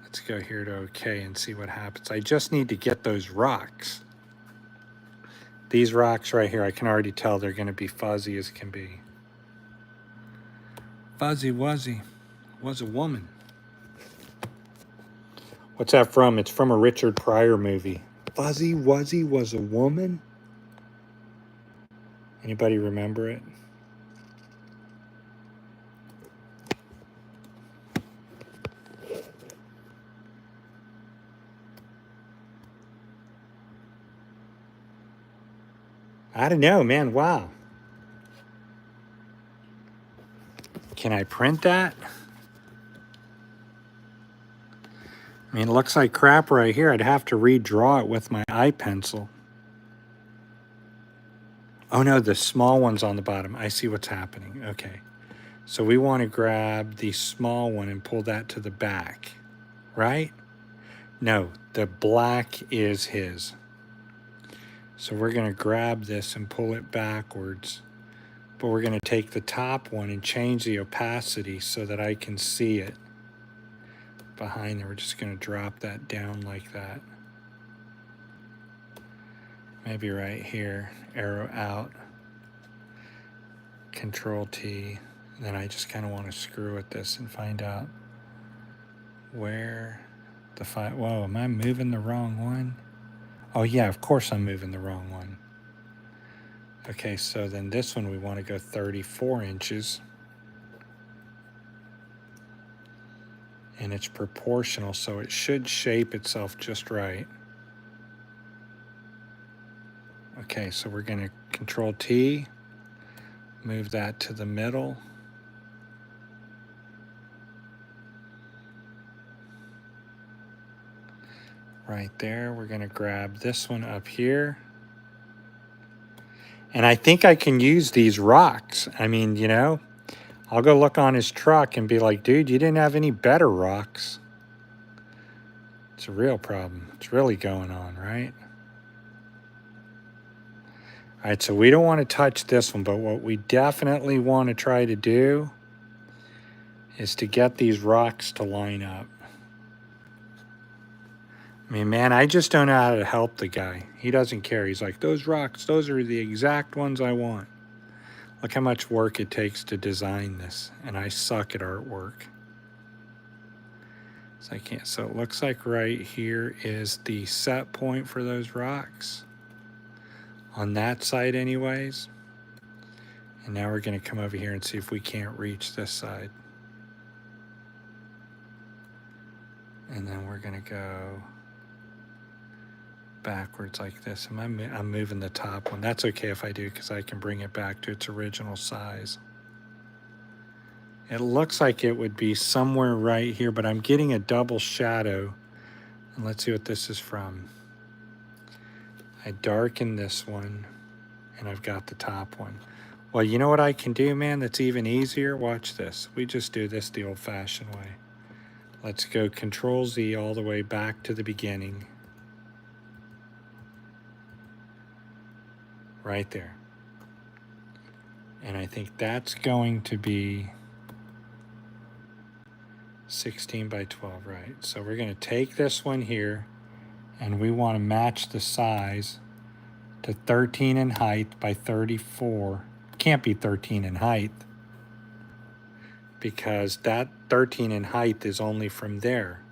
Let's go here to OK and see what happens. I just need to get those rocks. These rocks right here, I can already tell they're going to be fuzzy as can be. Fuzzy Wuzzy was a woman. What's that from? It's from a Richard Pryor movie. Fuzzy Wuzzy was a woman? Anybody remember it? I don't know, man. Wow. Can I print that? I mean, it looks like crap right here. I'd have to redraw it with my eye pencil. Oh no, the small one's on the bottom. I see what's happening. Okay. So we want to grab the small one and pull that to the back, right? No, the black is his. So we're going to grab this and pull it backwards. But we're going to take the top one and change the opacity so that I can see it. behind there. We're just going to drop that down like that. Maybe right here, arrow out, Control T. And then I just kind of want to screw with this and find out where the whoa, am I moving the wrong one? Oh yeah, of course I'm moving the wrong one. Okay, so then this one we want to go 34 inches. And it's proportional, so it should shape itself just right. Okay, so we're going to Control T, move that to the middle. Right there, we're going to grab this one up here. And I think I can use these rocks. I mean, you know, I'll go look on his truck and be like, dude, you didn't have any better rocks. It's a real problem. It's really going on, right? All right, so we don't want to touch this one, but what we definitely want to try to do is to get these rocks to line up. I mean, man, I just don't know how to help the guy. He doesn't care. He's like, those rocks, those are the exact ones I want. Look how much work it takes to design this, and I suck at artwork. So I can't. So it looks like right here is the set point for those rocks. On that side anyways. And now we're going to come over here and see if we can't reach this side. And then we're going to go backwards like this. I'm moving the top one. That's okay if I do, because I can bring it back to its original size. It looks like it would be somewhere right here, but I'm getting a double shadow. And let's see what this is from. I darken this one, and I've got the top one. Well, you know what I can do, man, that's even easier? Watch this. We just do this the old-fashioned way. Let's go Control Z all the way back to the beginning. Right there. And I think that's going to be 16 by 12, right? So we're going to take this one here, and we want to match the size to 13 in height by 34. Can't be 13 in height, because that 13 in height is only from there.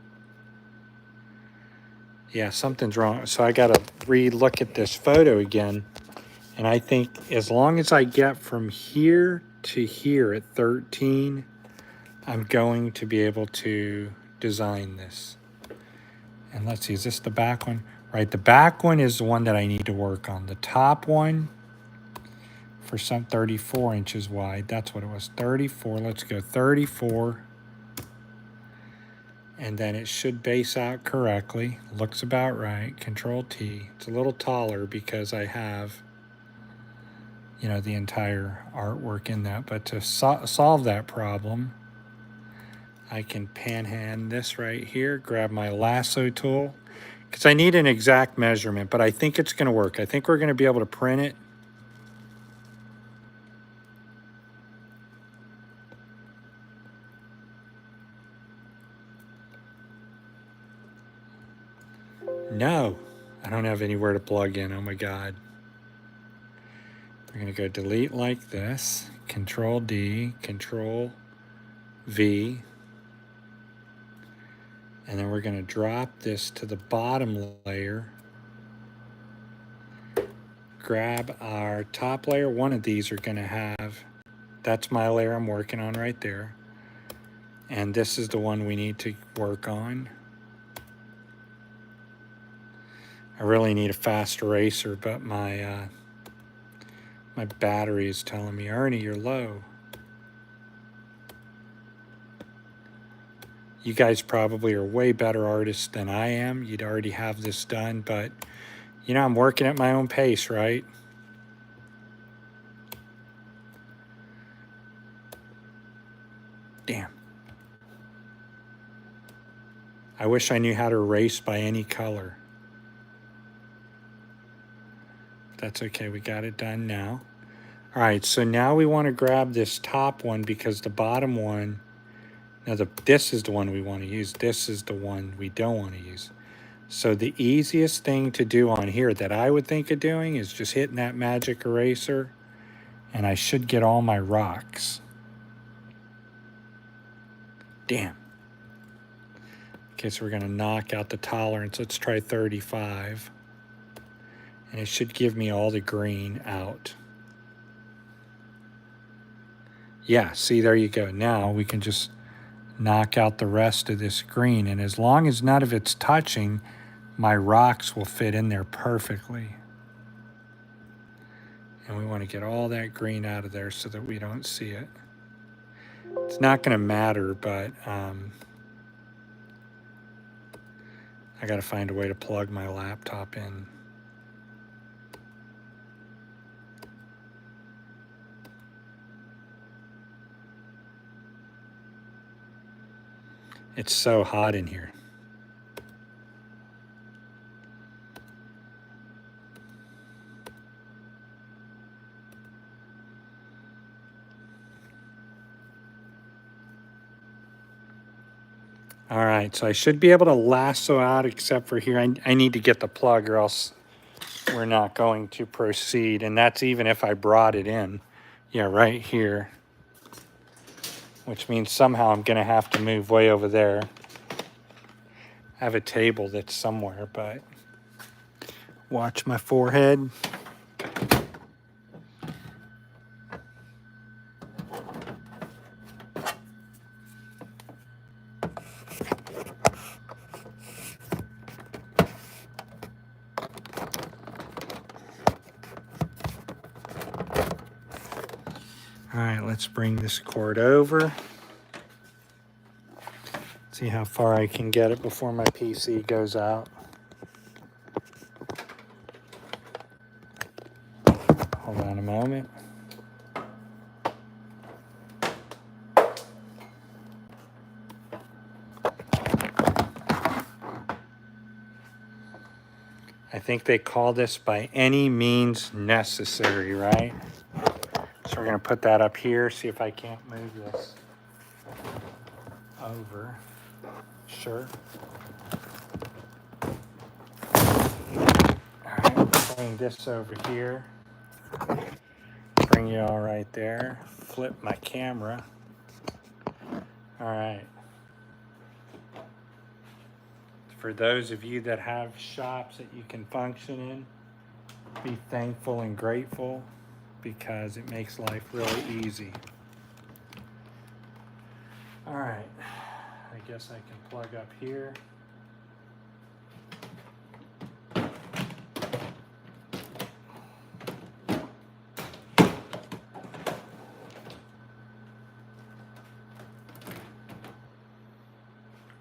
Yeah, something's wrong. So I got to re-look at this photo again. And I think as long as I get from here to here at 13, I'm going to be able to design this. And let's see, is this the back one? Right, the back one is the one that I need to work on. The top one, for some 34 inches wide, that's what it was, 34. Let's go 34. And then it should base out correctly. Looks about right. Control T. It's a little taller because I have, you know, the entire artwork in that. But to solve that problem, I can panhand this right here, grab my lasso tool, because I need an exact measurement, but I think it's going to work. I think we're going to be able to print it. No, I don't have anywhere to plug in. Oh my God. We're going to go delete like this, Control D, Control V, and then we're going to drop this to the bottom layer, grab our top layer. One of these are going to have, that's my layer I'm working on right there, and this is the one we need to work on. I really need a fast eraser, but my battery is telling me, Ernie, you're low. You guys probably are way better artists than I am. You'd already have this done, but you know, I'm working at my own pace, right? Damn. I wish I knew how to erase by any color. That's okay, we got it done now. All right, so now we want to grab this top one because the bottom one Now this is the one we want to use. This is the one we don't want to use. So the easiest thing to do on here that I would think of doing is just hitting that magic eraser, and I should get all my rocks. Damn. Okay, so we're going to knock out the tolerance. Let's try 35. And it should give me all the green out. Yeah, see, there you go. Now we can just knock out the rest of this green. And as long as none of it's touching, my rocks will fit in there perfectly. And we want to get all that green out of there so that we don't see it. It's not going to matter, but I got to find a way to plug my laptop in. It's so hot in here. All right, so I should be able to lasso out except for here. I need to get the plug or else we're not going to proceed. And that's even if I brought it in. Yeah, right here. Which means somehow I'm going to have to move way over there. I have a table that's somewhere, but watch my forehead. All right, let's bring this cord over. See how far I can get it before my PC goes out. Hold on a moment. I think they call this by any means necessary, right? So we're going to put that up here, see if I can't move this over. Sure. All right, bring this over here. Bring you all right there. Flip my camera. All right. For those of you that have shops that you can function in, be thankful and grateful because it makes life really easy. All right, I guess I can plug up here.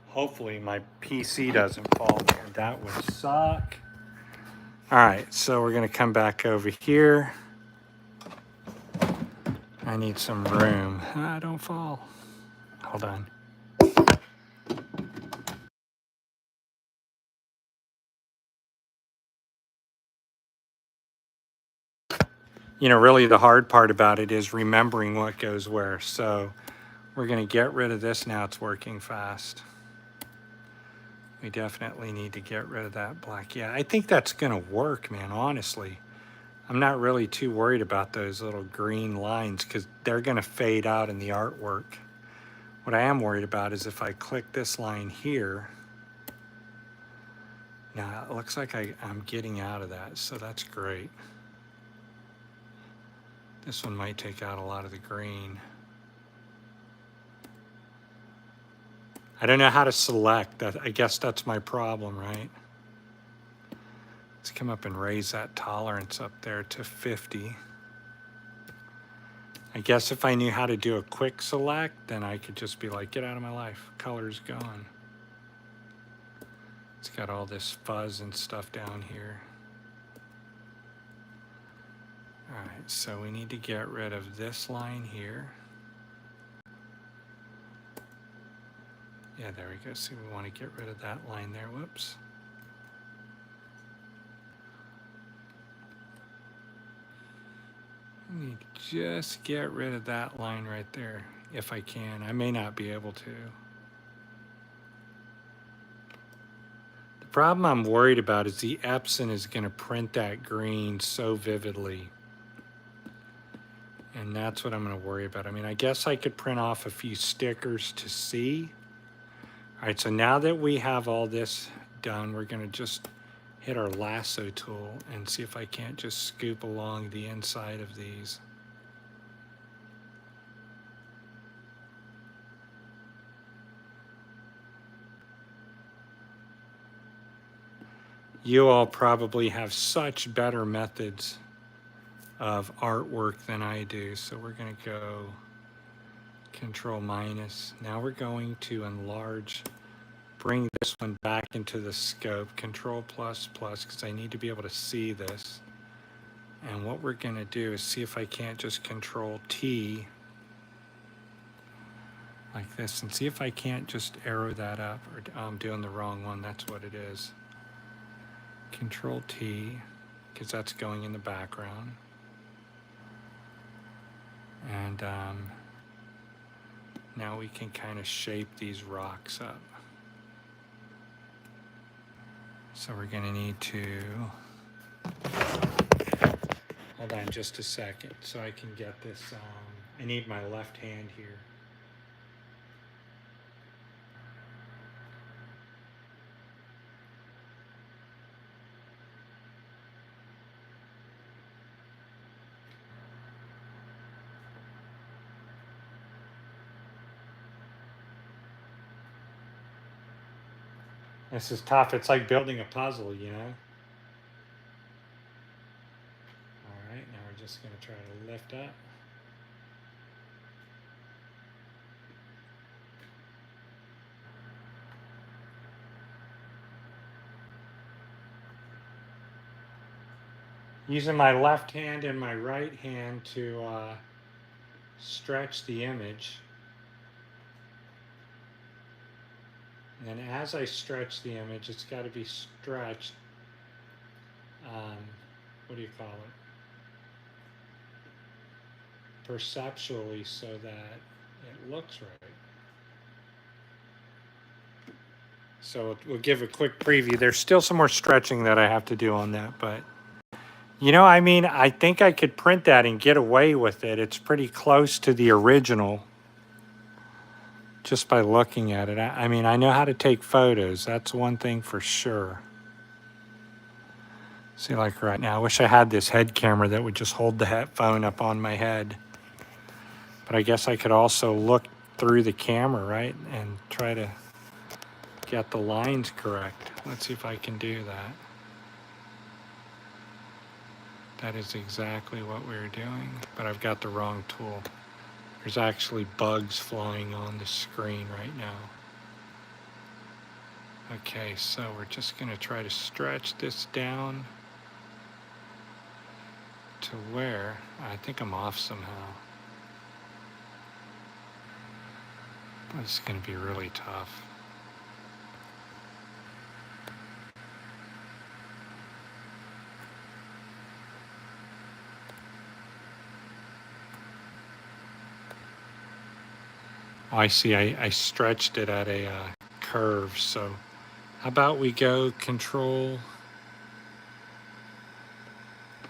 Hopefully my PC doesn't fall there. That would suck. All right, so we're gonna come back over here. I need some room. Ah, don't fall. Hold on. You know, really the hard part about it is remembering what goes where. So we're gonna get rid of this now. It's working fast. We definitely need to get rid of that black. Yeah, I think that's gonna work, man, honestly. I'm not really too worried about those little green lines because they're gonna fade out in the artwork. What I am worried about is if I click this line here, now it looks like I'm getting out of that, so that's great. This one might take out a lot of the green. I don't know how to select that. I guess that's my problem, right? Let's come up and raise that tolerance up there to 50. I guess if I knew how to do a quick select, then I could just be like, get out of my life. Color's gone. It's got all this fuzz and stuff down here. All right, so we need to get rid of this line here. Yeah, there we go. See, we want to get rid of that line there. Whoops. Let me just get rid of that line right there, if I can. I may not be able to. The problem I'm worried about is the Epson is going to print that green so vividly. And that's what I'm going to worry about. I mean, I guess I could print off a few stickers to see. All right, so now that we have all this done, we're going to just hit our lasso tool and see if I can't just scoop along the inside of these. You all probably have such better methods of artwork than I do. So we're going to go Control minus. Now we're going to enlarge, bring this one back into the scope, Control plus plus, because I need to be able to see this. And what we're going to do is see if I can't just Control T like this and see if I can't just arrow that up. Or I'm doing the wrong one. That's what it is. Control T, because that's going in the background. And now we can kind of shape these rocks up. So we're going to need to, hold on just a second so I can get this, I need my left hand here. This is tough. It's like building a puzzle, you know? All right, now we're just going to try to lift up. Using my left hand and my right hand to stretch the image. And then as I stretch the image, it's got to be stretched, what do you call it? Perceptually, so that it looks right. So we'll give a quick preview. There's still some more stretching that I have to do on that, but you know, I mean, I think I could print that and get away with it. It's pretty close to the original. Just by looking at it. I mean, I know how to take photos. That's one thing for sure. See, like right now, I wish I had this head camera that would just hold the phone up on my head. But I guess I could also look through the camera, right? And try to get the lines correct. Let's see if I can do that. That is exactly what we're doing, but I've got the wrong tool. There's actually bugs flying on the screen right now. Okay, so we're just going to try to stretch this down to where, I think I'm off somehow. This is going to be really tough. Oh, I see, I stretched it at a curve, so how about we go Control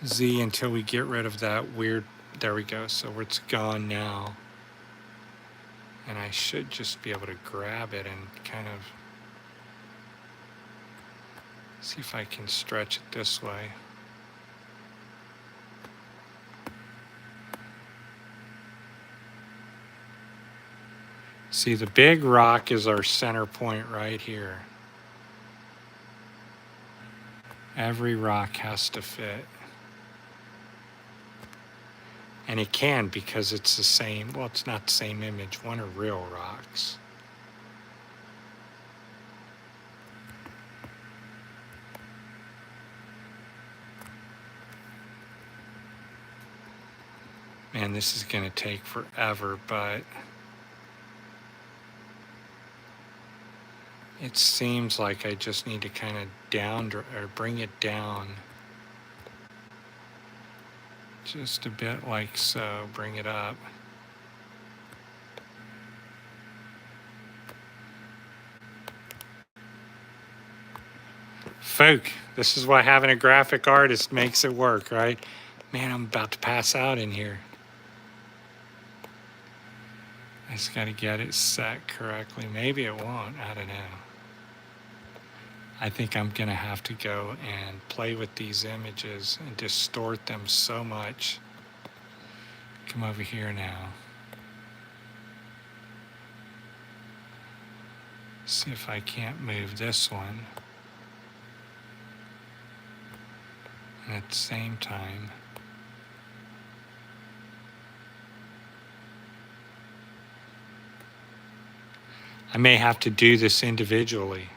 Z until we get rid of that weird, there we go, so it's gone now. And I should just be able to grab it and kind of see if I can stretch it this way. See, the big rock is our center point right here. Every rock has to fit. And it can because it's the same, well, it's not the same image. One are real rocks. Man, this is going to take forever, but it seems like I just need to kind of bring it down Just a bit like so. Bring it up. Folk, this is why having a graphic artist makes it work, right? Man, I'm about to pass out in here. I just got to get it set correctly. Maybe it won't. I don't know. I think I'm going to have to go and play with these images and distort them so much. Come over here now. See if I can't move this one. And at the same time, I may have to do this individually.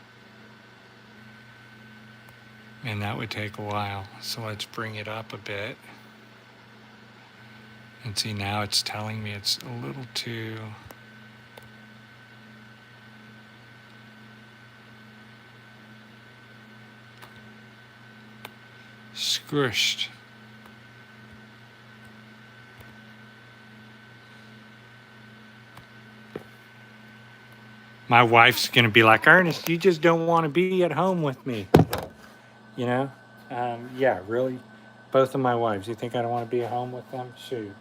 And that would take a while. So let's bring it up a bit. And see, now it's telling me it's a little too... squished. My wife's going to be like, Ernest, you just don't want to be at home with me. You know? Yeah, really? Both of my wives. You think I don't want to be at home with them? Shoot.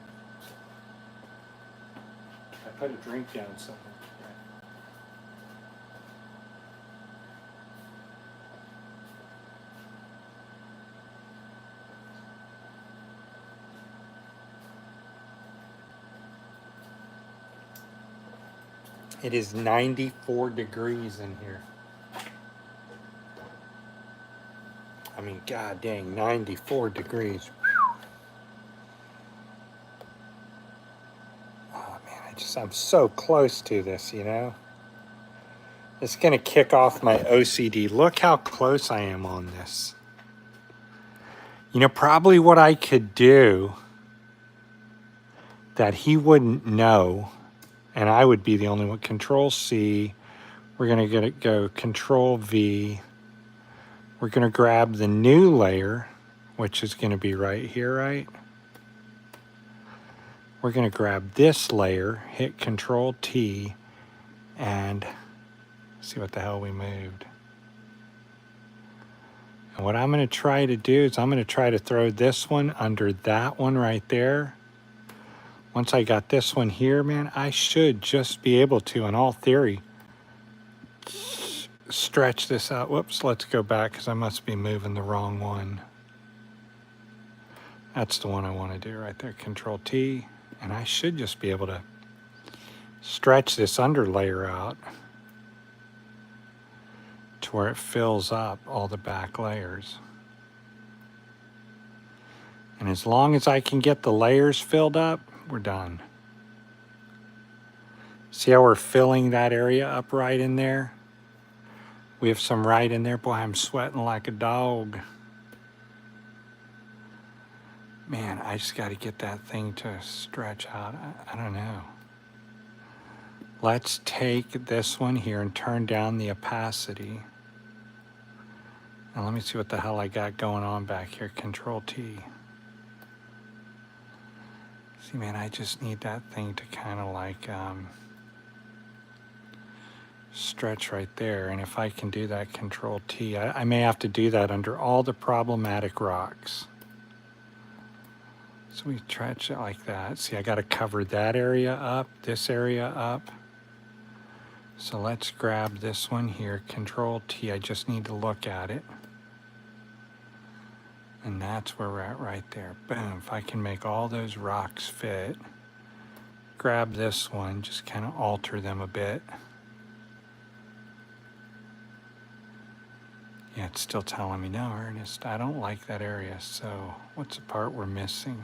I put a drink down somewhere. It is 94 degrees in here. I mean, god dang, 94 degrees. Oh man, I'm so close to this, you know? It's gonna kick off my OCD. Look how close I am on this. You know, probably what I could do that he wouldn't know, and I would be the only one. Control C. We're gonna go Control V. We're gonna grab the new layer, which is gonna be right here, right? We're gonna grab this layer, hit Control T, and see what the hell we moved. And what I'm gonna try to do is I'm gonna try to throw this one under that one right there. Once I got this one here, man, I should just be able to, in all theory, stretch this out. Whoops, let's go back because I must be moving the wrong one. That's the one I want to do right there. Control T, and I should just be able to stretch this under layer out to where it fills up all the back layers. And as long as I can get the layers filled up, we're done. See how we're filling that area up right in there? We have some right in there. Boy, I'm sweating like a dog. Man, I just got to get that thing to stretch out. I don't know. Let's take this one here and turn down the opacity. Now let me see what the hell I got going on back here. Control T. See, man, I just need that thing to kind of like stretch right there. And if I can do that, Control T, I may have to do that under all the problematic rocks. So we stretch it like that. See, I got to cover that area up, this area up. So let's grab this one here, Control T. I just need to look at it. And that's where we're at right there. Boom, if I can make all those rocks fit, grab this one, just kind of alter them a bit. Yeah, it's still telling me, no, Ernest, I don't like that area. So what's the part we're missing?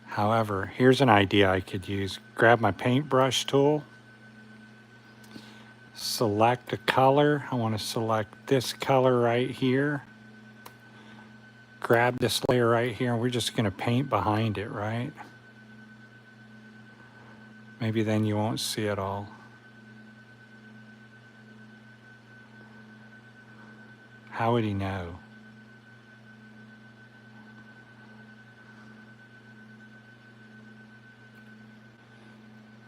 However, here's an idea I could use. Grab my paintbrush tool, select a color. I want to select this color right here. Grab this layer right here, and we're just going to paint behind it, right? Maybe then you won't see it all. How would he know?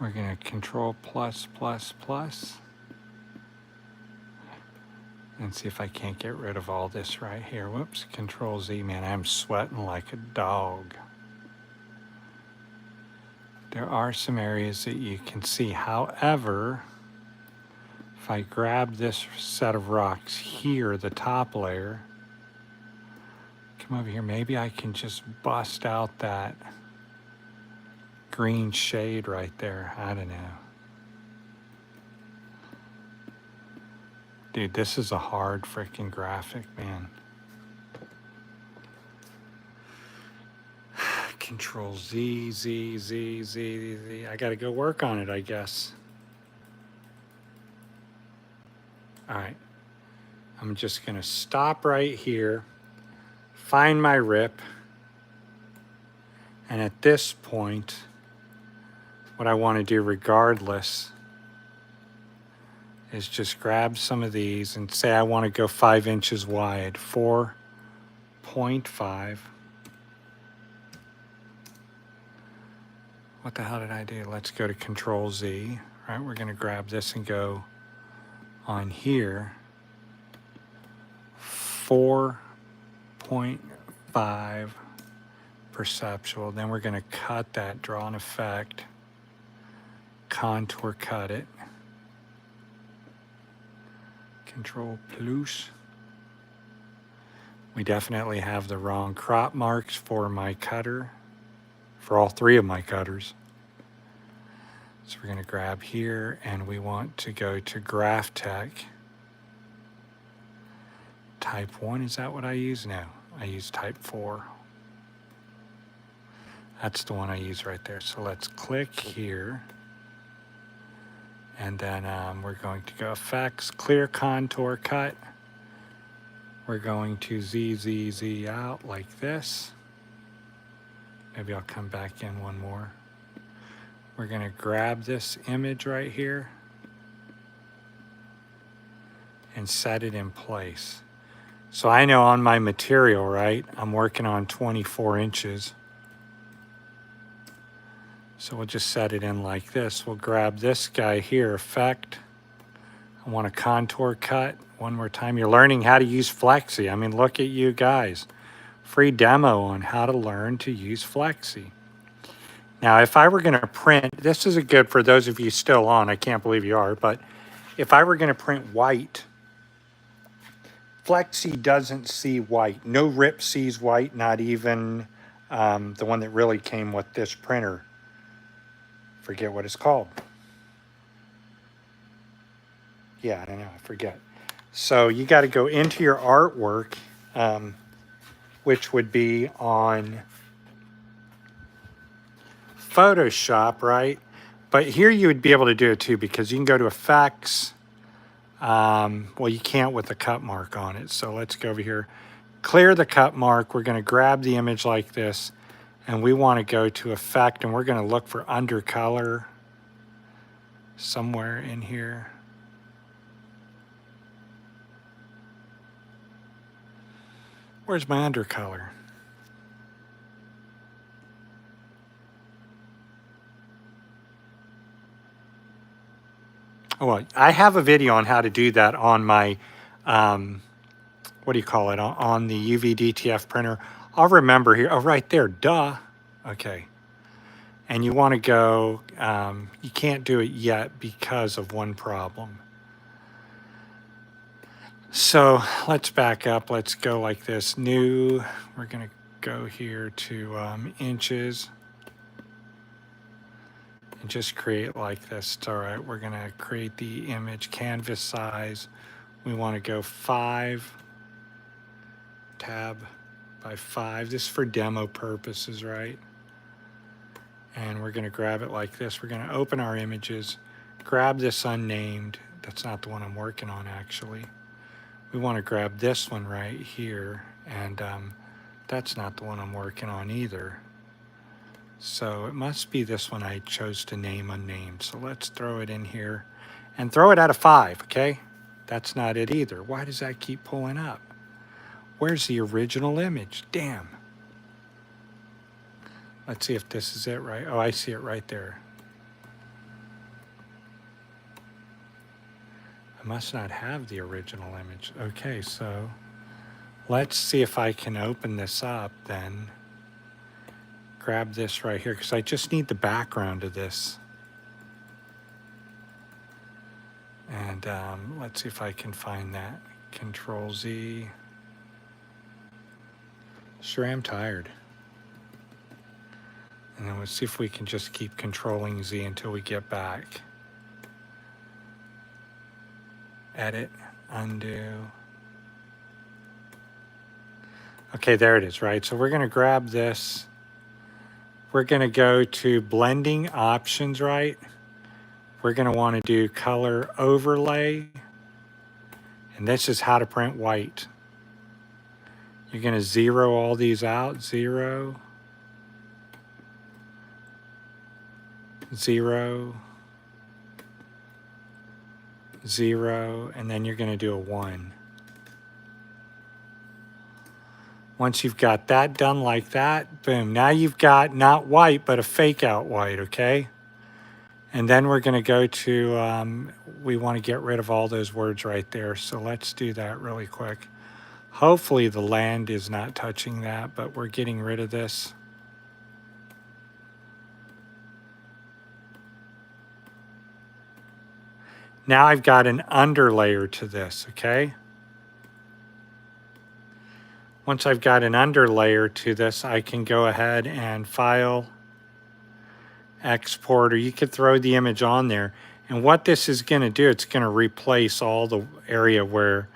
We're going to control plus, plus, plus. And see if I can't get rid of all this right here. Whoops, control Z, man, I'm sweating like a dog. There are some areas that you can see. However, if I grab this set of rocks here, the top layer, come over here, maybe I can just bust out that green shade right there. I don't know. Dude, this is a hard freaking graphic, man. Control Z, Z, Z, Z, Z. I gotta go work on it, I guess. All right. I'm just gonna stop right here, find my rip, and at this point, what I want to do regardless is just grab some of these and say I want to go 5 inches wide, 4.5. What the hell did I do? Let's go to Control Z. All right, we're going to grab this and go on here, 4.5 perceptual. Then we're going to cut that, draw an effect, contour cut it. Control plus. We definitely have the wrong crop marks for my cutter, for all 3 of my cutters. So we're going to grab here and we want to go to Graph Tech. Type 1, is that what I use? No, I use type 4. That's the one I use right there. So let's click here. And then we're going to go Effects, Clear Contour Cut. We're going to Z, Z, Z out like this. Maybe I'll come back in one more. We're going to grab this image right here and set it in place. So I know on my material, right, I'm working on 24 inches. So we'll just set it in like this. We'll grab this guy here, Effect. I want a contour cut. One more time. You're learning how to use Flexi. I mean, look at you guys. Free demo on how to learn to use Flexi. Now, if I were going to print, this is good for those of you still on. I can't believe you are. But if I were going to print white, Flexi doesn't see white. No rip sees white, not even the one that really came with this printer. Forget what it's called. Yeah, I don't know. I forget. So you got to go into your artwork, which would be on Photoshop, right? But here you would be able to do it too, because you can go to Effects. Well, you can't with the cut mark on it. So let's go over here. Clear the cut mark. We're going to grab the image like this. And we want to go to Effect, and we're going to look for undercolor somewhere in here. Where's my undercolor? Oh, well, I have a video on how to do that on my, what do you call it, on the UV DTF printer. I'll remember here. Oh, right there. Duh. Okay. And you want to go, you can't do it yet because of one problem. So let's back up. Let's go like this. New. We're going to go here to inches. And just create like this. It's all right. We're going to create the image canvas size. We want to go 5 tab by 5. This is for demo purposes, right? And we're going to grab it like this. We're going to open our images, grab this unnamed. That's not the one I'm working on, actually. We want to grab this one right here, and that's not the one I'm working on either. So it must be this one I chose to name unnamed. So let's throw it in here and throw it out of 5, okay? That's not it either. Why does that keep pulling up? Where's the original image? Damn. Let's see if this is it right. Oh, I see it right there. I must not have the original image. Okay, so let's see if I can open this up then. Grab this right here because I just need the background of this. And let's see if I can find that. Control Z. Sure am tired. And then we'll see if we can just keep controlling Z until we get back. Edit, undo. Okay, there it is, right? So we're going to grab this. We're going to go to blending options, right? We're going to want to do color overlay. And this is how to print white. You're going to zero all these out. 0, 0, 0, and then you're going to do a 1. Once you've got that done like that, boom. Now you've got not white, but a fake out white, okay? And then we're going to go to, we want to get rid of all those words right there. So let's do that really quick. Hopefully the land is not touching that, but we're getting rid of this. Now I've got an underlayer to this, okay? Once I've got an underlayer to this, I can go ahead and file, export, or you could throw the image on there. And what this is going to do, it's going to replace all the area where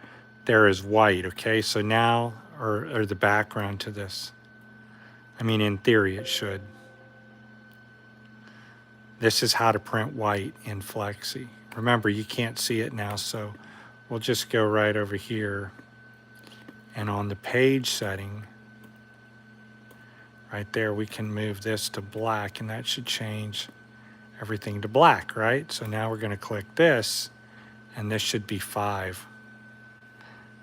there is white, okay? So now, or the background to this. I mean, in theory, it should. This is how to print white in Flexi. Remember, you can't see it now, so we'll just go right over here. And on the page setting, right there, we can move this to black, and that should change everything to black, right? So now we're going to click this, and this should be 5.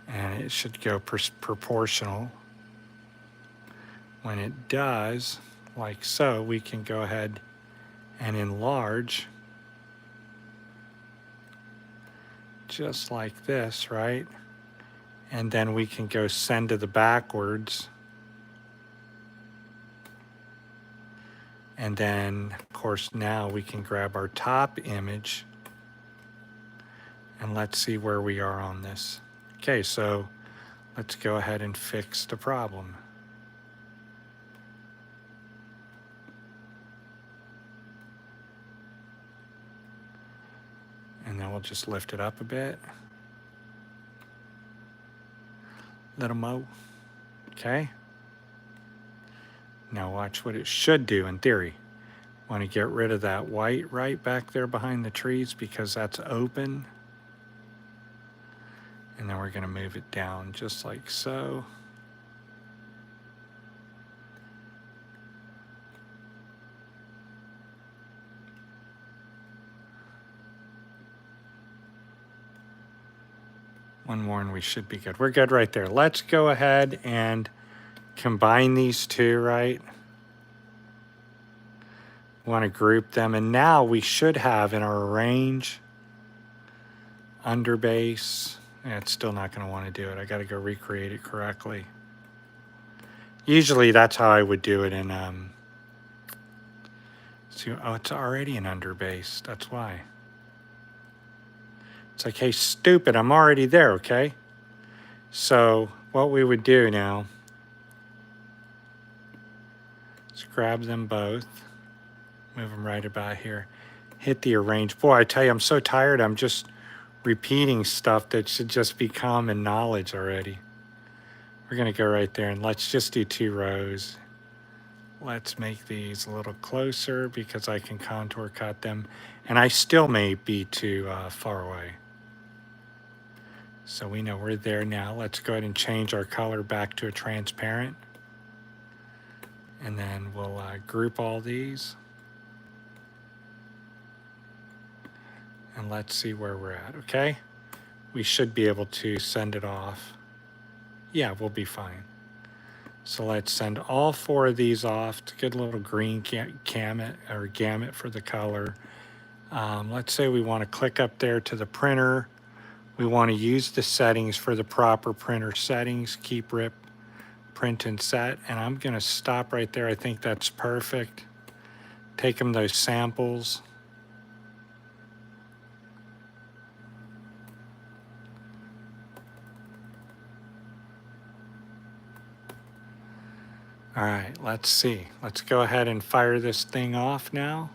And it should go proportional. When it does, like so, we can go ahead and enlarge just like this, right? And then we can go send to the backwards. And then, of course, now we can grab our top image. And let's see where we are on this. Okay, so let's go ahead and fix the problem. And then we'll just lift it up a bit. Little mo. Okay. Now watch what it should do in theory. Want to get rid of that white right back there behind the trees because that's open. And then we're going to move it down just like so. One more and we should be good. We're good right there. Let's go ahead and combine these two, right? Want to group them. And now we should have in our arrange, underbase. Yeah, it's still not going to want to do it. I got to go recreate it correctly. Usually that's how I would do it in, see, oh, it's already an underbase. That's why. It's like, hey, stupid, I'm already there, okay? So what we would do now is grab them both, move them right about here, hit the arrange. Boy, I tell you, I'm so tired. I'm just repeating stuff that should just be common knowledge already. We're going to go right there and let's just do 2 rows. Let's make these a little closer because I can contour cut them. And I still may be too far away. So we know we're there now. Let's go ahead and change our color back to a transparent. And then we'll group all these. And let's see where we're at, okay? We should be able to send it off. Yeah, we'll be fine. So let's send all 4 of these off. It's a good little green gamut for the color. Let's say we want to click up there to the printer. We want to use the settings for the proper printer settings. Keep, rip, print, and set. And I'm going to stop right there. I think that's perfect. Take them those samples. All right, let's see. Let's go ahead and fire this thing off now.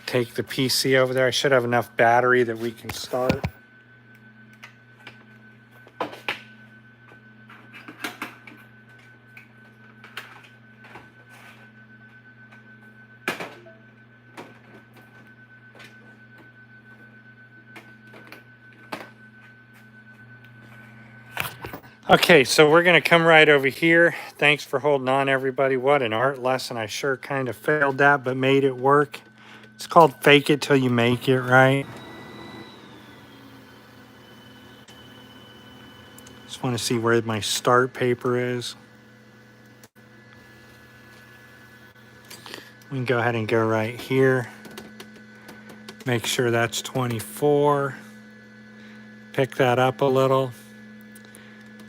Take the PC over there. I should have enough battery that we can start. Okay, so we're going to come right over here. Thanks for holding on, everybody. What an art lesson. I sure kind of failed that, but made it work. It's called fake it till you make it, right? Just want to see where my start paper is. We can go ahead and go right here. Make sure that's 24. Pick that up a little.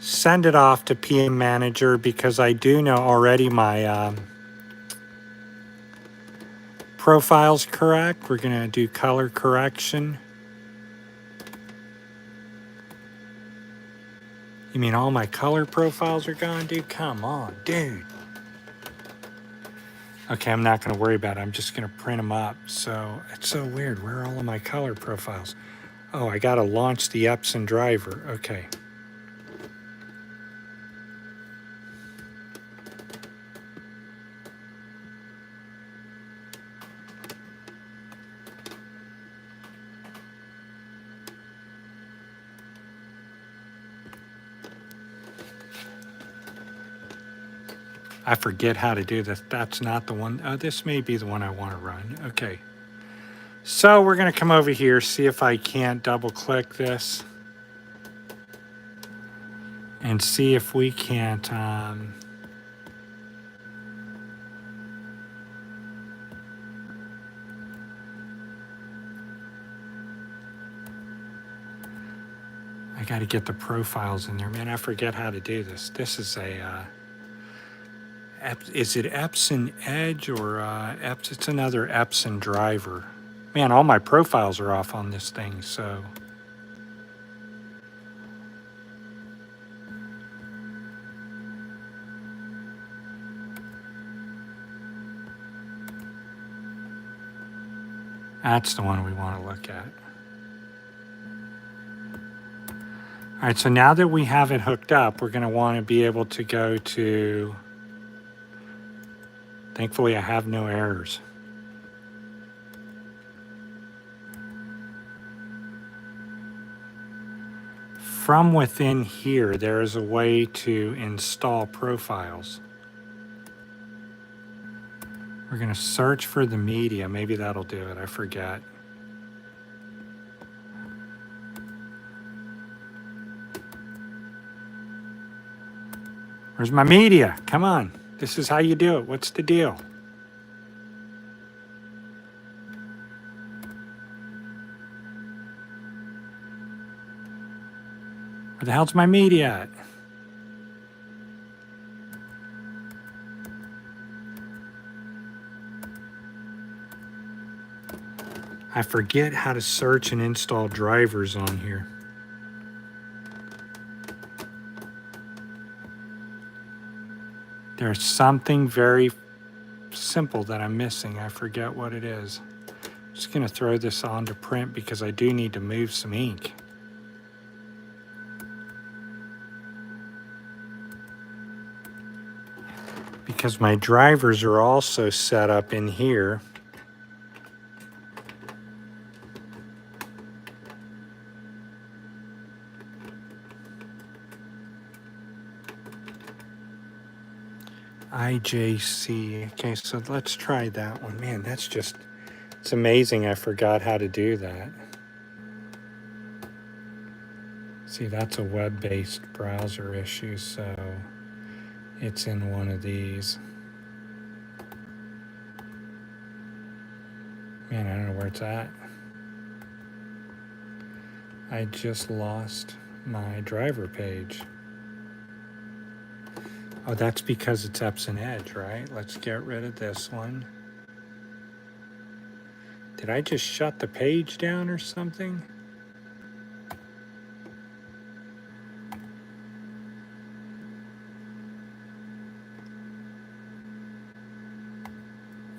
Send it off to PM Manager because I do know already my profile's correct. We're going to do color correction. You mean all my color profiles are gone, dude? Come on, dude. Okay, I'm not going to worry about it. I'm just going to print them up. So it's so weird. Where are all of my color profiles? Oh, I got to launch the Epson driver. Okay. I forget how to do this. That's not the one. Oh, this may be the one I want to run. Okay. So we're going to come over here, see if I can't double click this. And see if we can't... I got to get the profiles in there. Man, I forget how to do this. This is a... is it Epson Edge or it's another Epson driver. Man, all my profiles are off on this thing, so... That's the one we want to look at. All right, so now that we have it hooked up, we're going to want to be able to go to... Thankfully, I have no errors. From within here, there is a way to install profiles. We're going to search for the media. Maybe that'll do it. I forget. Where's my media? Come on. This is how you do it. What's the deal? Where the hell's my media at? I forget how to search and install drivers on here. There's something very simple that I'm missing. I forget what it is. I'm just going to throw this on to print because I do need to move some ink. Because my drivers are also set up in here. IJC. Okay, so let's try that one. Man, that's just, it's amazing I forgot how to do that. See, that's a web-based browser issue, so it's in one of these. Man, I don't know where it's at. I just lost my driver page. Oh, that's because it's Epson Edge, right? Let's get rid of this one. Did I just shut the page down or something?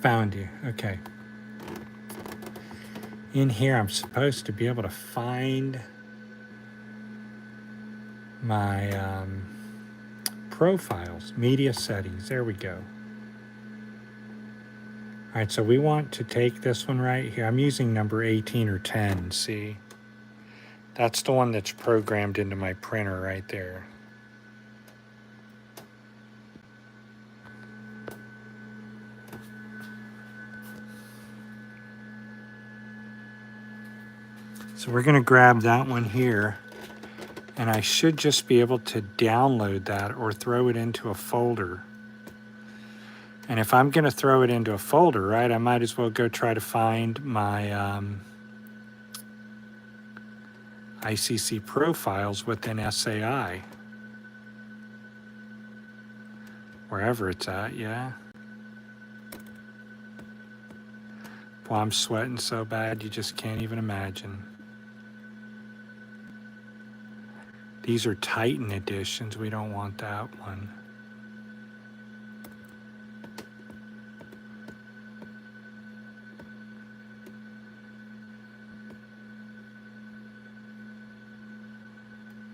Found you. Okay. In here, I'm supposed to be able to find my profiles, media settings. There we go. All right, so we want to take this one right here. I'm using number 18 or 10, see? That's the one that's programmed into my printer right there. So we're going to grab that one here, and I should just be able to download that or throw it into a folder. And if I'm going to throw it into a folder, right, I might as well go try to find my ICC profiles within SAI. Wherever it's at, yeah. Well, I'm sweating so bad you just can't even imagine. These are Titan editions. We don't want that one.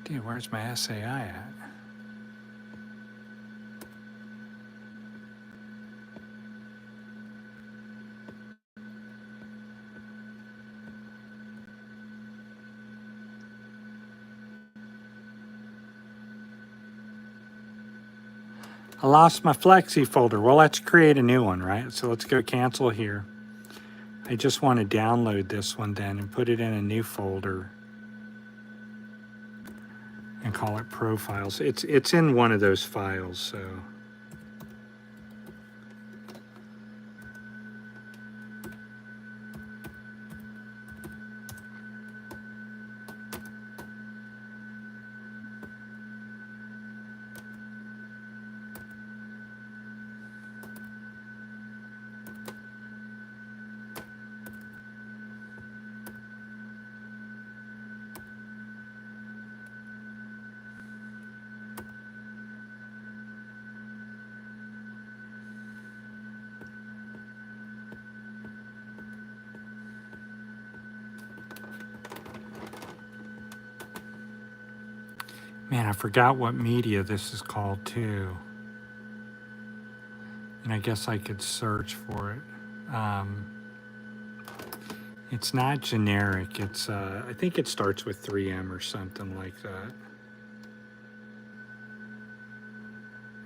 Dude, where's my SAI at? I lost my Flexi folder. Well, let's create a new one, right? So let's go cancel here. I just want to download this one then and put it in a new folder and call it profiles. It's in one of those files, so. Man, I forgot what media this is called too. And I guess I could search for it. It's not generic. It's I think it starts with 3M or something like that.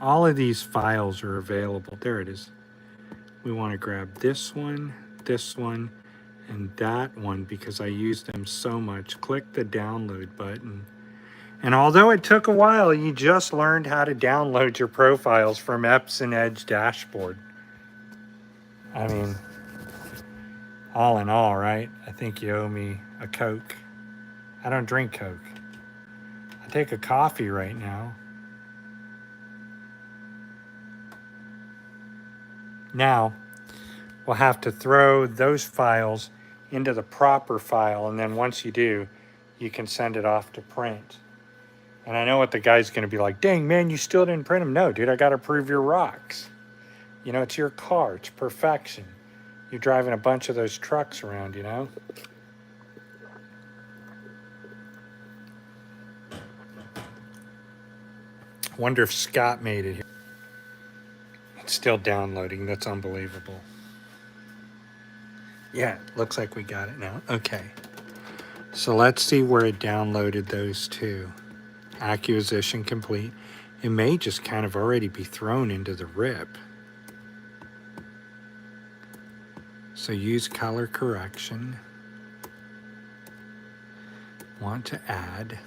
All of these files are available. There it is. We want to grab this one, and that one because I use them so much. Click the download button. And although it took a while, you just learned how to download your profiles from Epson Edge dashboard. I mean, all in all, right? I think you owe me a Coke. I don't drink Coke. I take a coffee right now. Now, we'll have to throw those files into the proper file, and then once you do, you can send it off to print. And I know what the guy's going to be like, dang, man, you still didn't print them. No, dude, I got to prove your rocks. You know, it's your car. It's perfection. You're driving a bunch of those trucks around, you know? Wonder if Scott made it here. It's still downloading. That's unbelievable. Yeah, looks like we got it now. Okay. So let's see where it downloaded those two. Acquisition complete. It may just kind of already be thrown into the RIP. So use color correction. Want to add.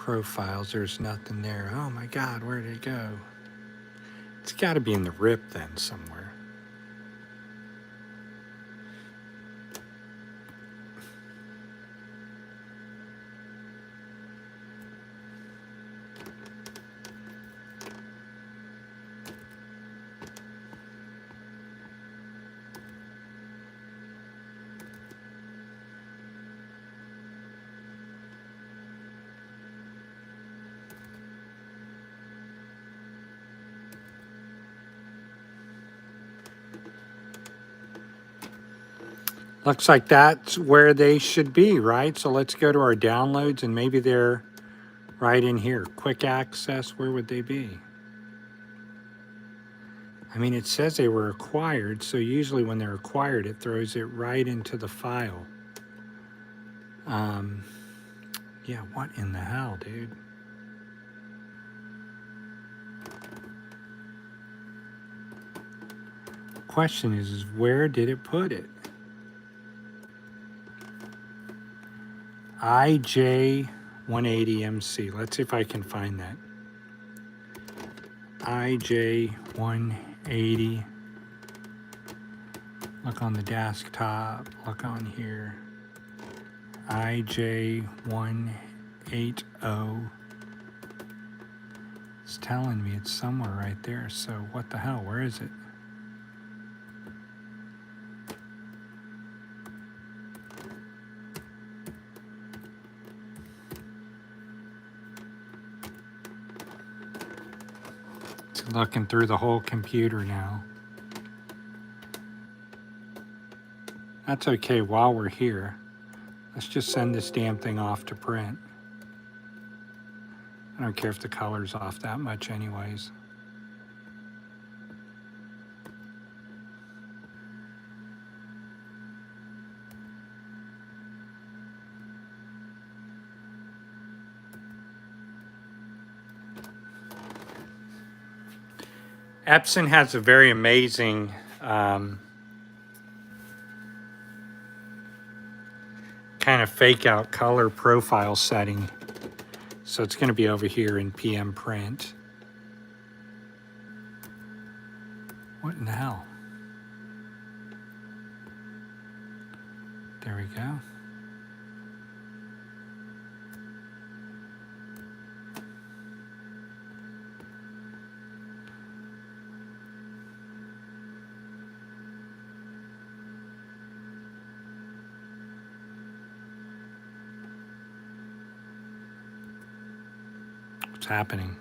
profiles. There's nothing there. Oh my God, where did it go? It's got to be in the RIP then somewhere. Looks like that's where they should be, right? So let's go to our downloads and maybe they're right in here. Quick access, where would they be? I mean, it says they were acquired, so usually when they're acquired, it throws it right into the file. Yeah, what in the hell, dude? Question is where did it put it? IJ180MC. Let's see if I can find that. IJ180. Look on the desktop. Look on here. IJ180. It's telling me it's somewhere right there. So what the hell? Where is it? It's looking through the whole computer now. That's okay while we're here. Let's just send this damn thing off to print. I don't care if the color's off that much anyways. Epson has a very amazing kind of fake out color profile setting. So it's going to be over here in PM print. What in the hell? There we go. What's happening?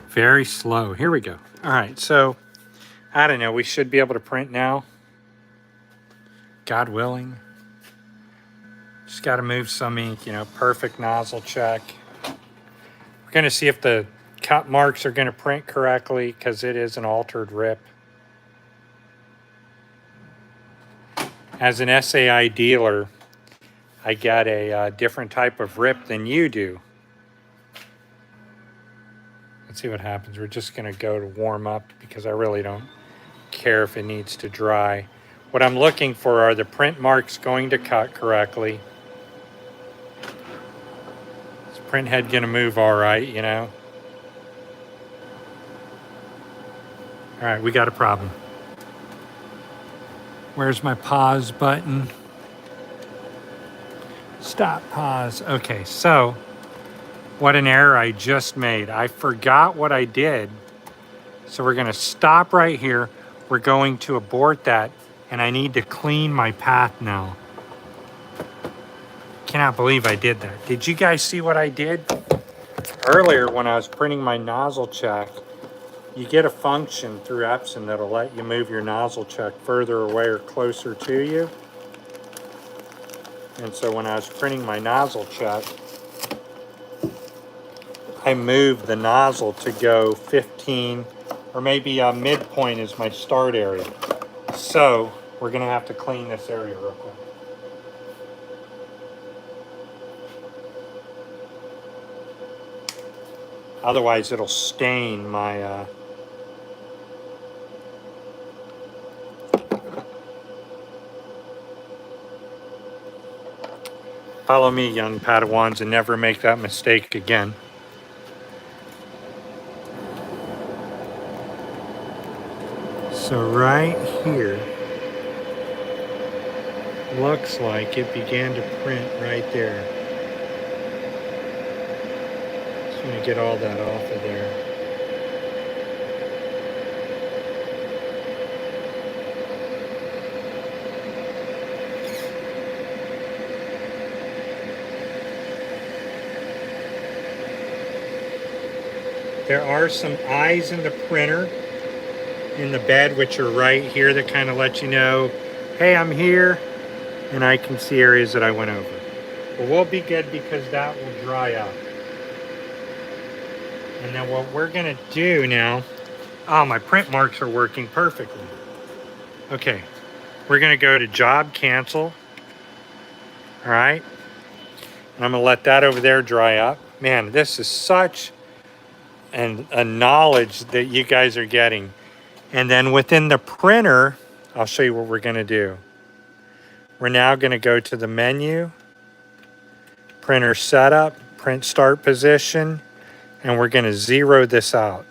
Very slow. Here we go. All right, so I don't know. We should be able to print now. God willing. Just got to move some ink, you know, perfect nozzle check. We're going to see if the cut marks are going to print correctly because it is an altered RIP. As an SAI dealer, I got a different type of RIP than you do. Let's see what happens. We're just going to go to warm up because I really don't care if it needs to dry. What I'm looking for are the print marks going to cut correctly. Is the print head going to move all right, you know? All right, we got a problem. Where's my pause button? Stop, pause. Okay, so what an error I just made. I forgot what I did. So we're going to stop right here. We're going to abort that, and I need to clean my path now. Cannot believe I did that. Did you guys see what I did? Earlier when I was printing my nozzle check, you get a function through Epson that'll let you move your nozzle check further away or closer to you. And so when I was printing my nozzle check, I moved the nozzle to go 15, or maybe midpoint is my start area. So we're gonna have to clean this area real quick. Otherwise it'll stain my Follow me, young Padawans, and never make that mistake again. So right here, looks like it began to print right there. Just want to get all that off of there. There are some eyes in the printer in the bed, which are right here, that kind of let you know, hey, I'm here, and I can see areas that I went over. But we'll be good because that will dry up. And then what we're gonna do now, oh, my print marks are working perfectly. Okay, we're gonna go to job cancel. All right, and I'm gonna let that over there dry up. Man, this is such a knowledge that you guys are getting. And then within the printer, I'll show you what we're gonna do. We're now gonna go to the menu, printer setup, print start position, and we're gonna zero this out.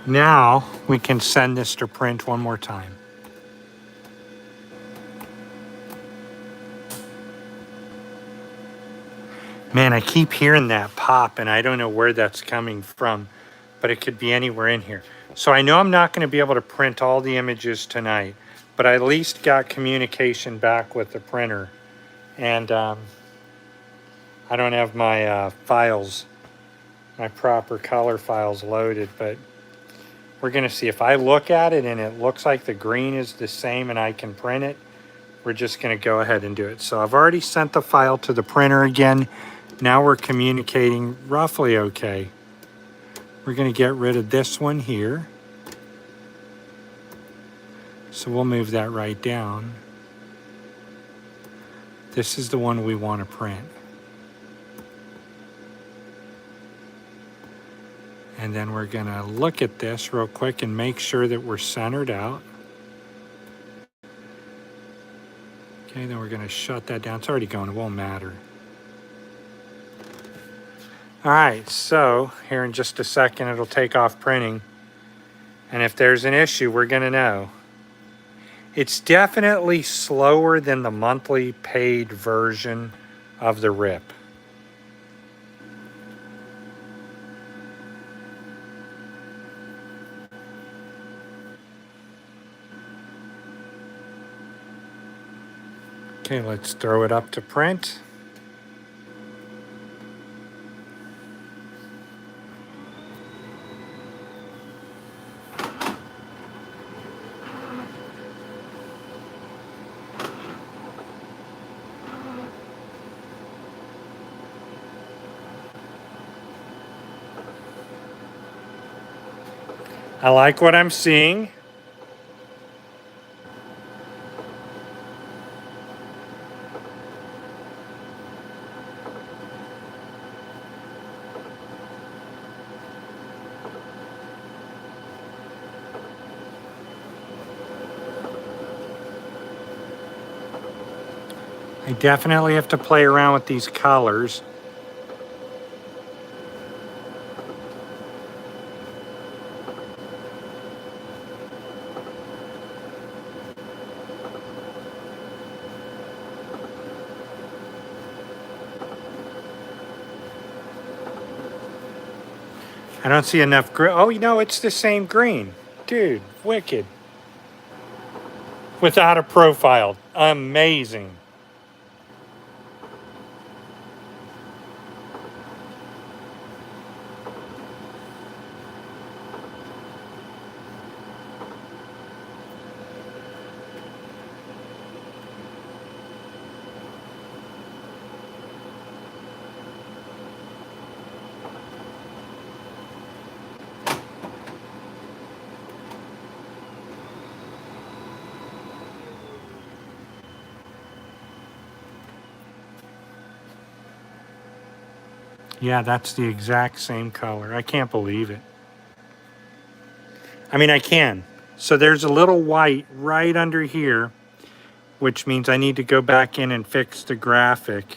Now we can send this to print one more time. Man, I keep hearing that pop and I don't know where that's coming from, but it could be anywhere in here. So I know I'm not going to be able to print all the images tonight, but I at least got communication back with the printer. And I don't have my files, my proper color files loaded, but we're going to see. If I look at it and it looks like the green is the same and I can print it, we're just going to go ahead and do it. So I've already sent the file to the printer again. Now we're communicating roughly okay. We're going to get rid of this one here. So we'll move that right down. This is the one we want to print. And then we're going to look at this real quick and make sure that we're centered out. Okay, then we're going to shut that down. It's already going, it won't matter. All right, so here in just a second, it'll take off printing. And if there's an issue, we're going to know. It's definitely slower than the monthly paid version of the RIP. Okay, let's throw it up to print. I like what I'm seeing. I definitely have to play around with these colors. I don't see enough green. Oh, you know, it's the same green. Dude, wicked. Without a profile. Amazing. Yeah, that's the exact same color. I can't believe it. I mean, I can. So there's a little white right under here, which means I need to go back in and fix the graphic.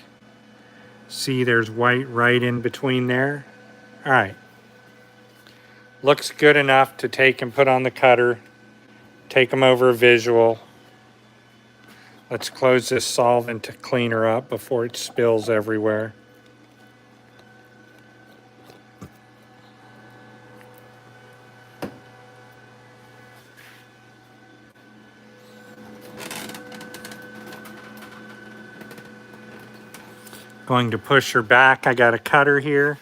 See, there's white right in between there. All right. Looks good enough to take and put on the cutter. Take them over a visual. Let's close this solvent to clean her up before it spills everywhere. Going to push her back. I got a cutter here.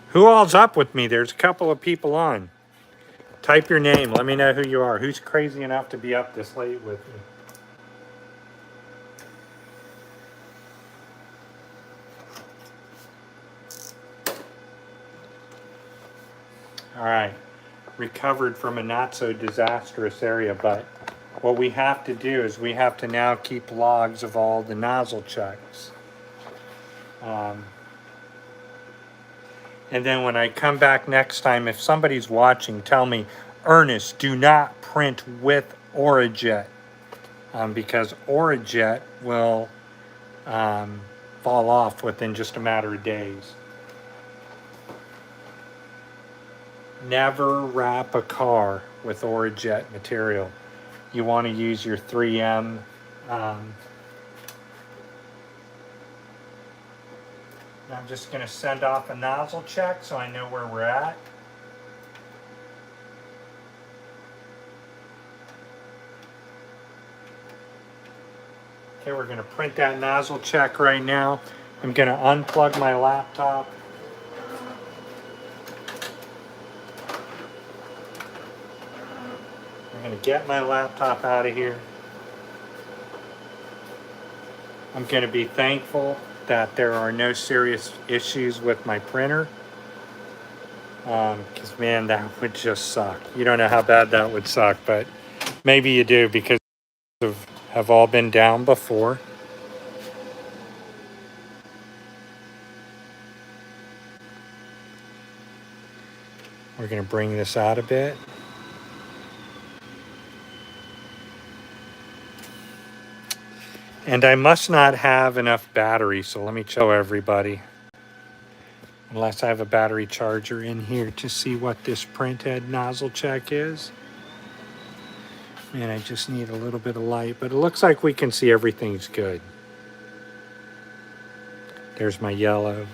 Who all's up with me? There's a couple of people on. Type your name. Let me know who you are. Who's crazy enough to be up this late with me? All right. Recovered from a not so disastrous area, but what we have to do is we have to now keep logs of all the nozzle checks. And then when I come back next time, if somebody's watching, tell me, Ernest, do not print with Orijet, because Orijet will fall off within just a matter of days. Never wrap a car with Orijet material. You want to use your 3M. I'm just going to send off a nozzle check so I know where we're at. Okay, we're going to print that nozzle check right now. I'm going to unplug my laptop. I'm going to get my laptop out of here. I'm going to be thankful that there are no serious issues with my printer. Because, man, that would just suck. You don't know how bad that would suck, but maybe you do because have all been down before. We're going to bring this out a bit. And I must not have enough battery, so let me show everybody. Unless I have a battery charger in here to see what this printhead nozzle check is. Man, I just need a little bit of light, but it looks like we can see everything's good. There's my yellow.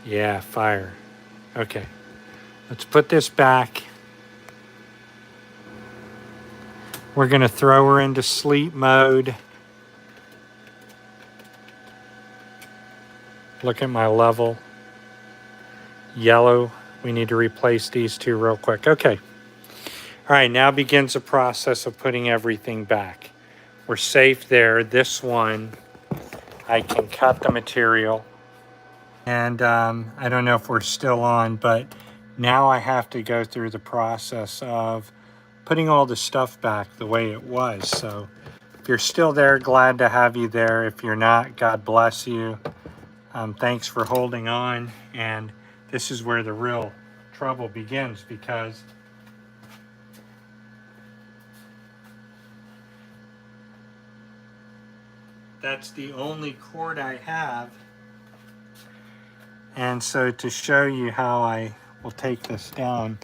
Yeah, fire. Okay, let's put this back. We're going to throw her into sleep mode. Look at my level. Yellow. We need to replace these two real quick. Okay. All right, now begins the process of putting everything back. We're safe there. This one, I can cut the material. And I don't know if we're still on, but now I have to go through the process of putting all the stuff back the way it was. So if you're still there, glad to have you there. If you're not, God bless you. Thanks for holding on. And this is where the real trouble begins, because that's the only cord I have. And so to show you how I will take this down,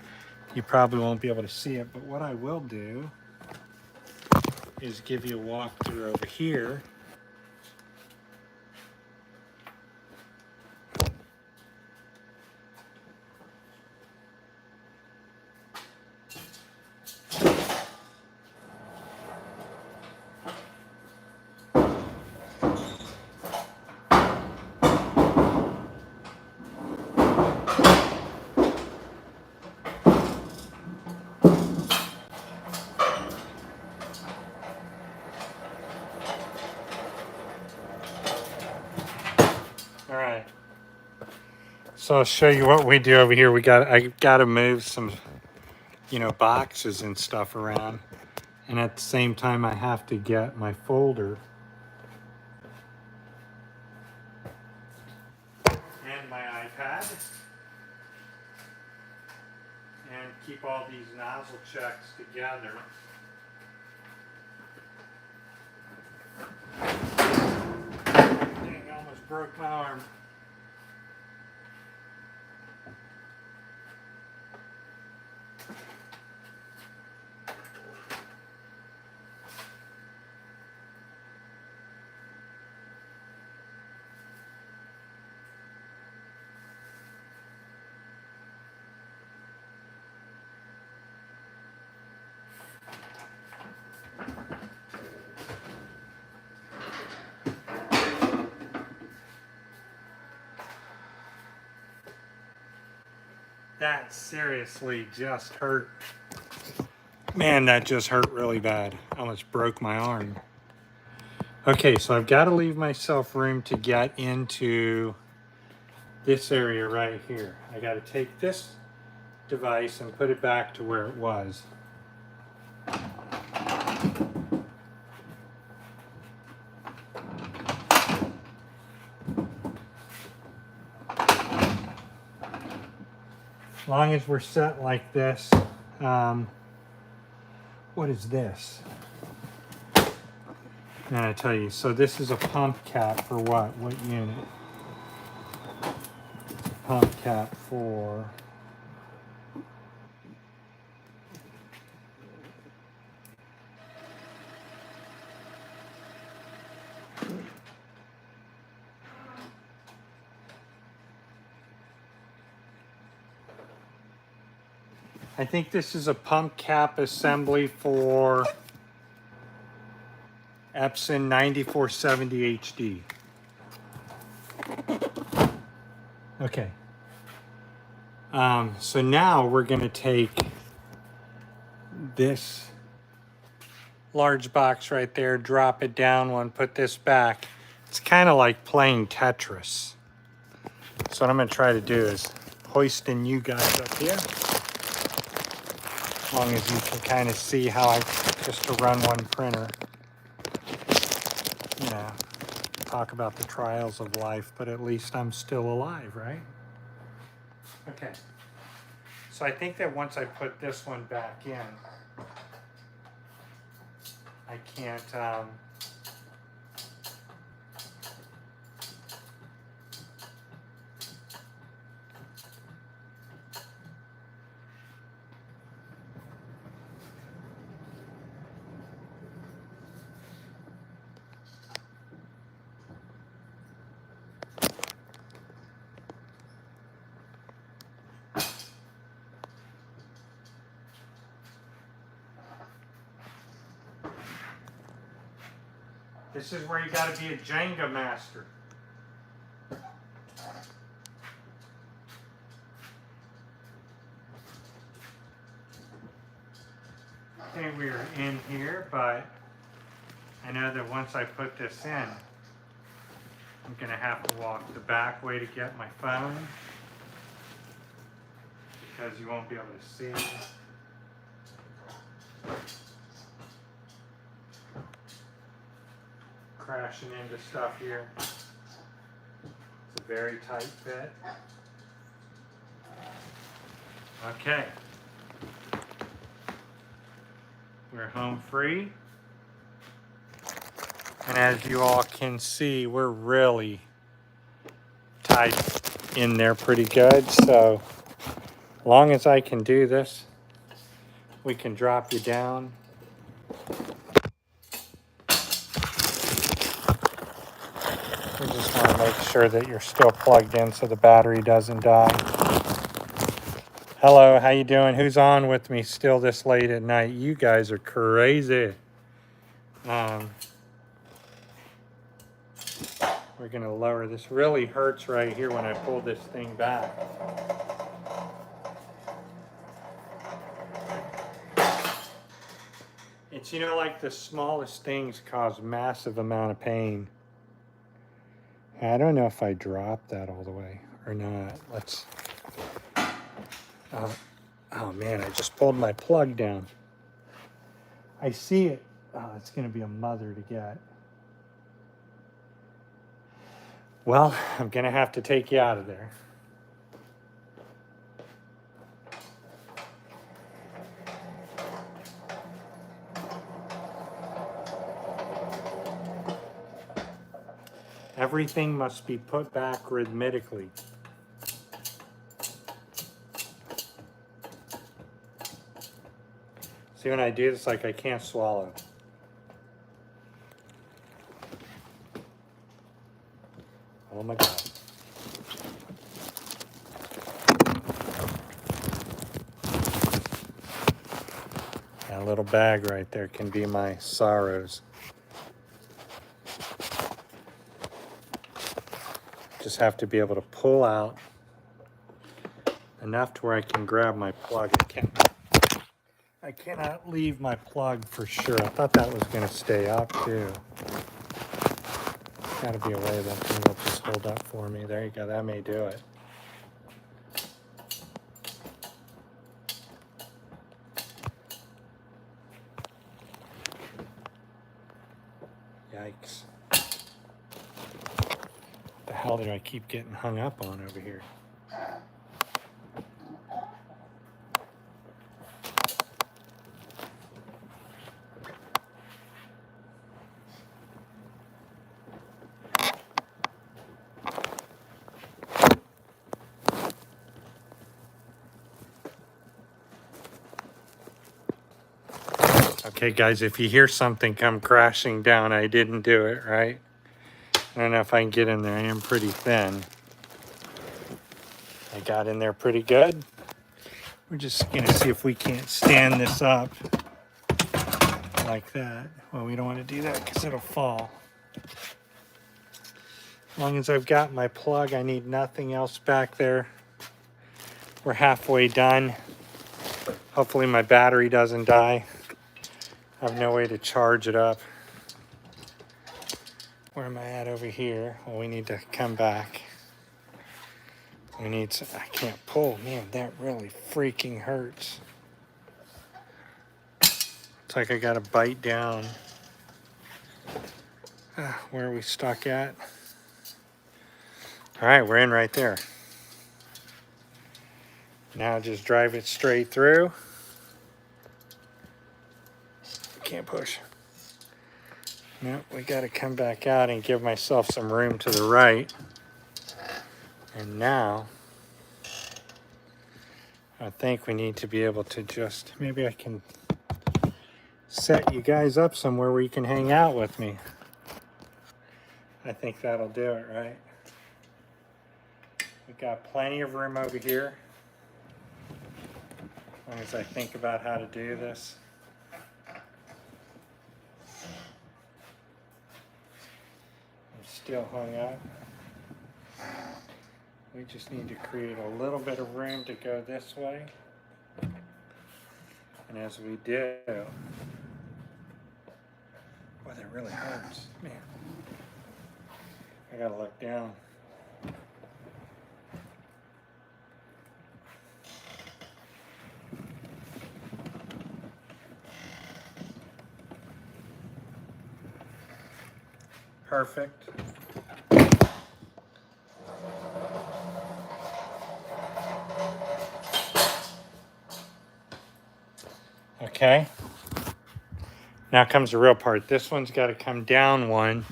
you probably won't be able to see it, but what I will do is give you a walkthrough over here. All right. So I'll show you what we do over here. I got to move some you know, boxes and stuff around. And at the same time, I have to get my folder and my iPad and keep all these nozzle checks together. Dang, I almost broke my arm. That seriously just hurt. Man, that just hurt really bad. I almost broke my arm. Okay, so I've got to leave myself room to get into this area right here. I got to take this device and put it back to where it was. As long as we're set like this, what is this? And I tell you, so this is a pump cap for what? What unit? Pump cap for... I think this is a pump cap assembly for Epson 9470 HD. Okay. So now we're going to take this large box right there, drop it down one, put this back. It's kind of like playing Tetris. So what I'm going to try to do is hoisting you guys up here. As long as you can kind of see how I, just to run one printer, you know, talk about the trials of life, but at least I'm still alive, right? Okay. So I think that once I put this one back in, I can't, this is where you got to be a Jenga master. Okay, we are in here, but I know that once I put this in, I'm going to have to walk the back way to get my phone because you won't be able to see. Crashing into stuff here. It's a very tight fit. Okay. We're home free. And as you all can see, we're really tied in there pretty good. So as long as I can do this, we can drop you down. We just want to make sure that you're still plugged in so the battery doesn't die. Hello, how you doing? Who's on with me still this late at night? You guys are crazy. We're going to lower this. Really hurts right here when I pull this thing back. It's, you know, like the smallest things cause massive amount of pain. I don't know if I dropped that all the way or not. Let's, Oh man, I just pulled my plug down. I see it. Oh, it's going to be a mother to get. Well, I'm going to have to take you out of there. Everything must be put back rhythmically. See, when I do this, like I can't swallow. Oh my God. That little bag right there can be my sorrows. Just have to be able to pull out enough to where I can grab my plug. I cannot leave my plug for sure. I thought that was going to stay up too. Got to be a way that thing will just hold up for me. There you go. That may do it. Yikes. What the hell do I keep getting hung up on over here? Okay, guys, if you hear something come crashing down, I didn't do it, right? I don't know if I can get in there. I am pretty thin. I got in there pretty good. We're just going to see if we can't stand this up like that. Well, we don't want to do that because it'll fall. As long as I've got my plug, I need nothing else back there. We're halfway done. Hopefully my battery doesn't die. I have no way to charge it up. Where am I at over here? Well, we need to come back. We need to, I can't pull. Man, that really freaking hurts. It's like I gotta bite down. Where are we stuck at? All right, we're in right there. Now just drive it straight through. Can't push. No, we gotta come back out and give myself some room to the right. And now, I think we need to be able to just, maybe I can set you guys up somewhere where you can hang out with me. I think that'll do it, right? We've got plenty of room over here. As long as I think about how to do this. I'm still hung up. We just need to create a little bit of room to go this way. And as we do, boy, that really hurts, man. I gotta look down. Perfect. Okay. Now comes the real part. This one's got to come down one.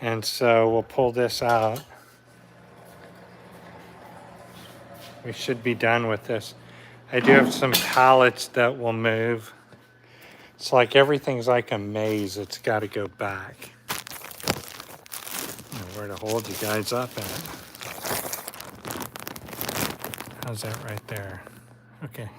And so we'll pull this out. We should be done with this. I do have some pallets that will move. It's like everything's like a maze. It's got to go back. I don't know where to hold you guys up at. How's that right there? Okay.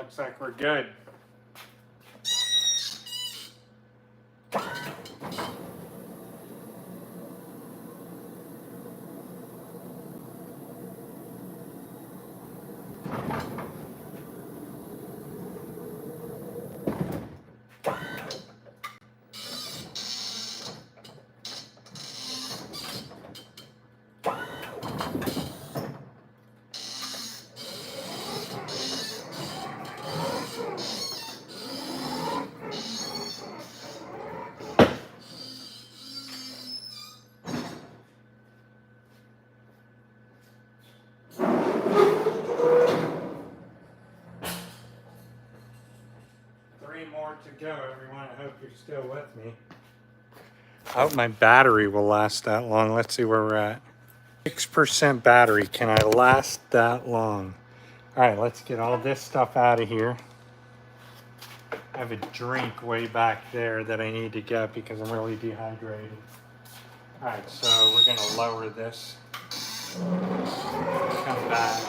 Looks like we're good. More to go, everyone. I hope you're still with me. I hope my battery will last that long. Let's see where we're at. 6% battery. Can I last that long? All right, let's get all this stuff out of here. I have a drink way back there that I need to get because I'm really dehydrated. All right, so we're gonna lower this. Come back.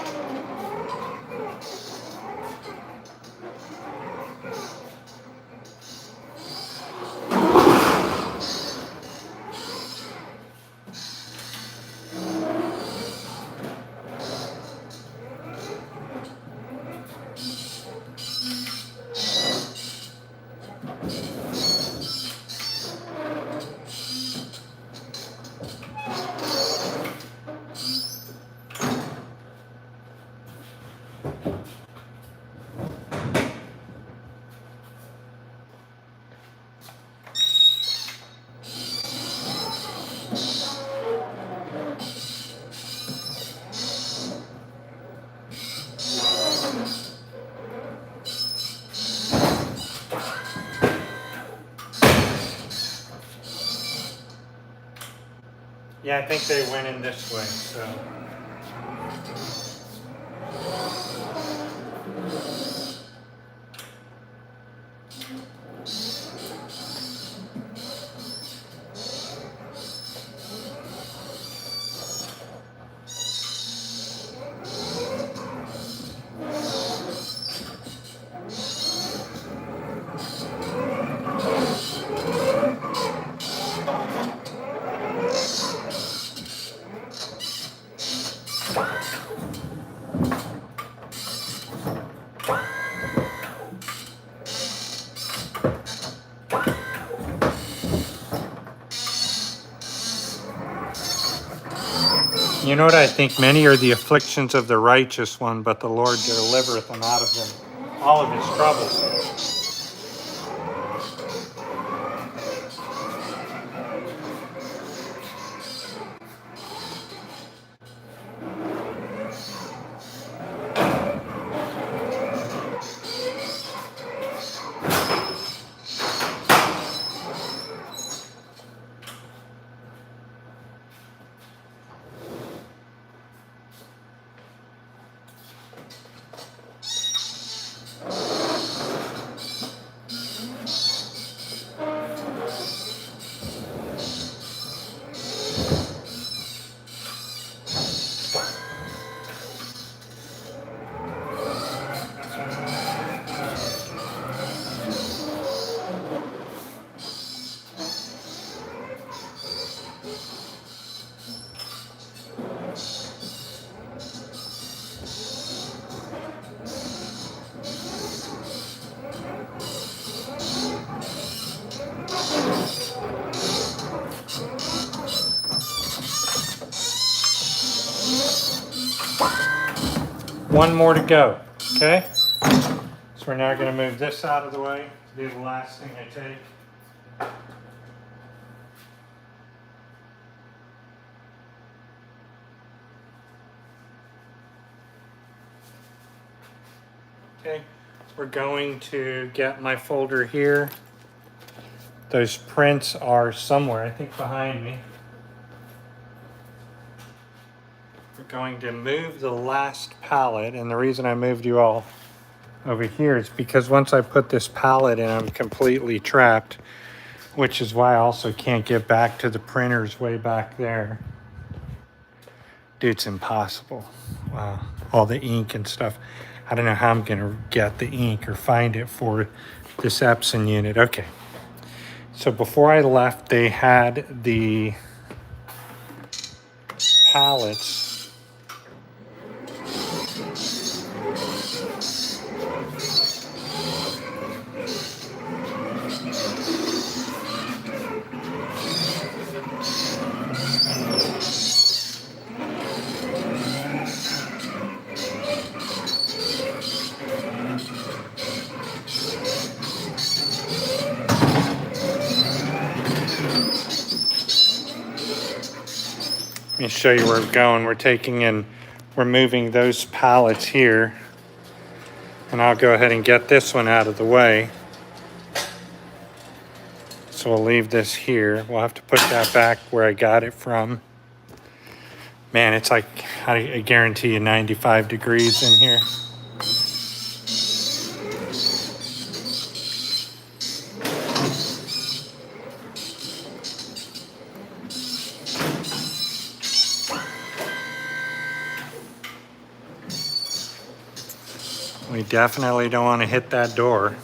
Yeah, I think they went in this way, so. You know what I think? Many are the afflictions of the righteous one, but the Lord delivereth him out of them all of his troubles. One more to go, okay? So we're now going to move this out of the way to be the last thing I take. Okay, we're going to get my folder here. Those prints are somewhere, I think behind me. We're going to move the last pallet, and the reason I moved you all over here is because once I put this pallet in, I'm completely trapped, which is why I also can't get back to the printers way back there. Dude, it's impossible. Wow, all the ink and stuff. I don't know how I'm going to get the ink or find it for this Epson unit. Okay. So before I left, they had the pallets. Let me show you where we're going. We're moving those pallets here. And I'll go ahead and get this one out of the way. So we'll leave this here. We'll have to put that back where I got it from. Man, it's like, I guarantee you 95 degrees in here. We definitely don't want to hit that door.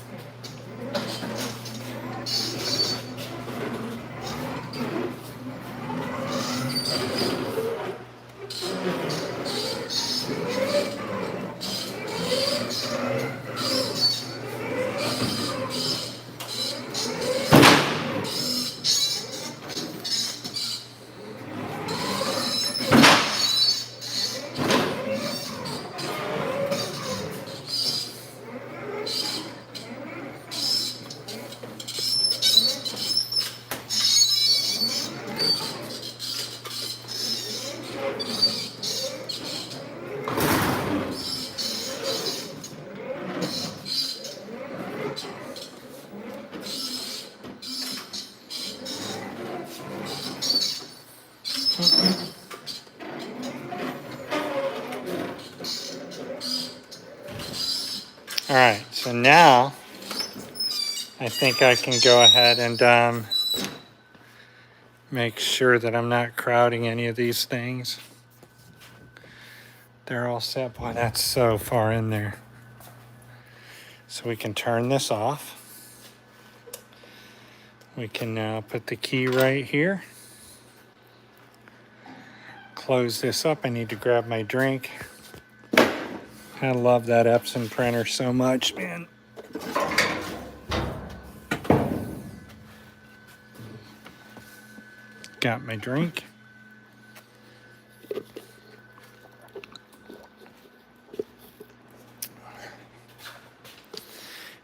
All right, so now I think I can go ahead and make sure that I'm not crowding any of these things. They're all set. Boy, that's so far in there. So we can turn this off. We can now put the key right here. Close this up. I need to grab my drink. I love that Epson printer so much, man. Got my drink.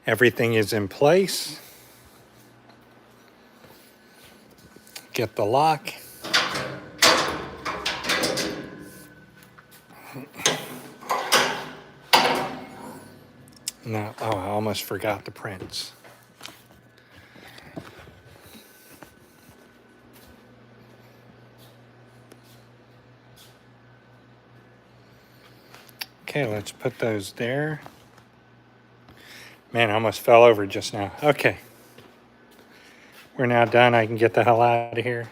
Everything is in place. Get the lock. No, oh, I almost forgot the prints. Okay, let's put those there. Man, I almost fell over just now. Okay. We're now done. I can get the hell out of here.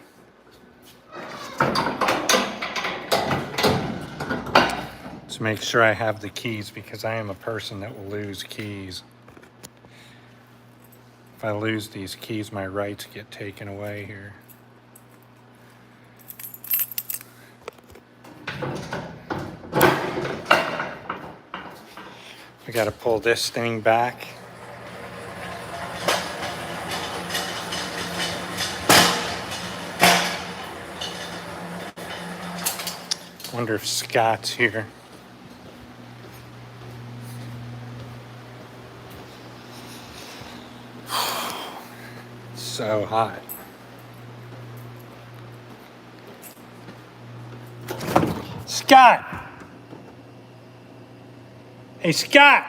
Let's make sure I have the keys because I am a person that will lose keys. If I lose these keys, my rights get taken away here. I got to pull this thing back. Wonder if Scott's here. So hot. Scott! Hey, Scott!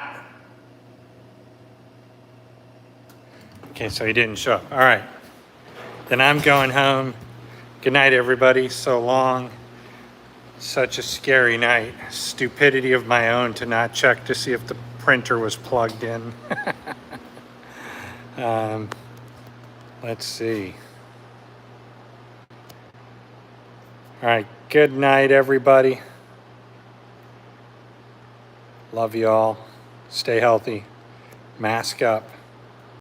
Okay, so he didn't show up. All right. Then I'm going home. Good night, everybody. So long. Such a scary night. Stupidity of my own to not check to see if the printer was plugged in. Let's see. All right. Good night, everybody. Love you all. Stay healthy. Mask up.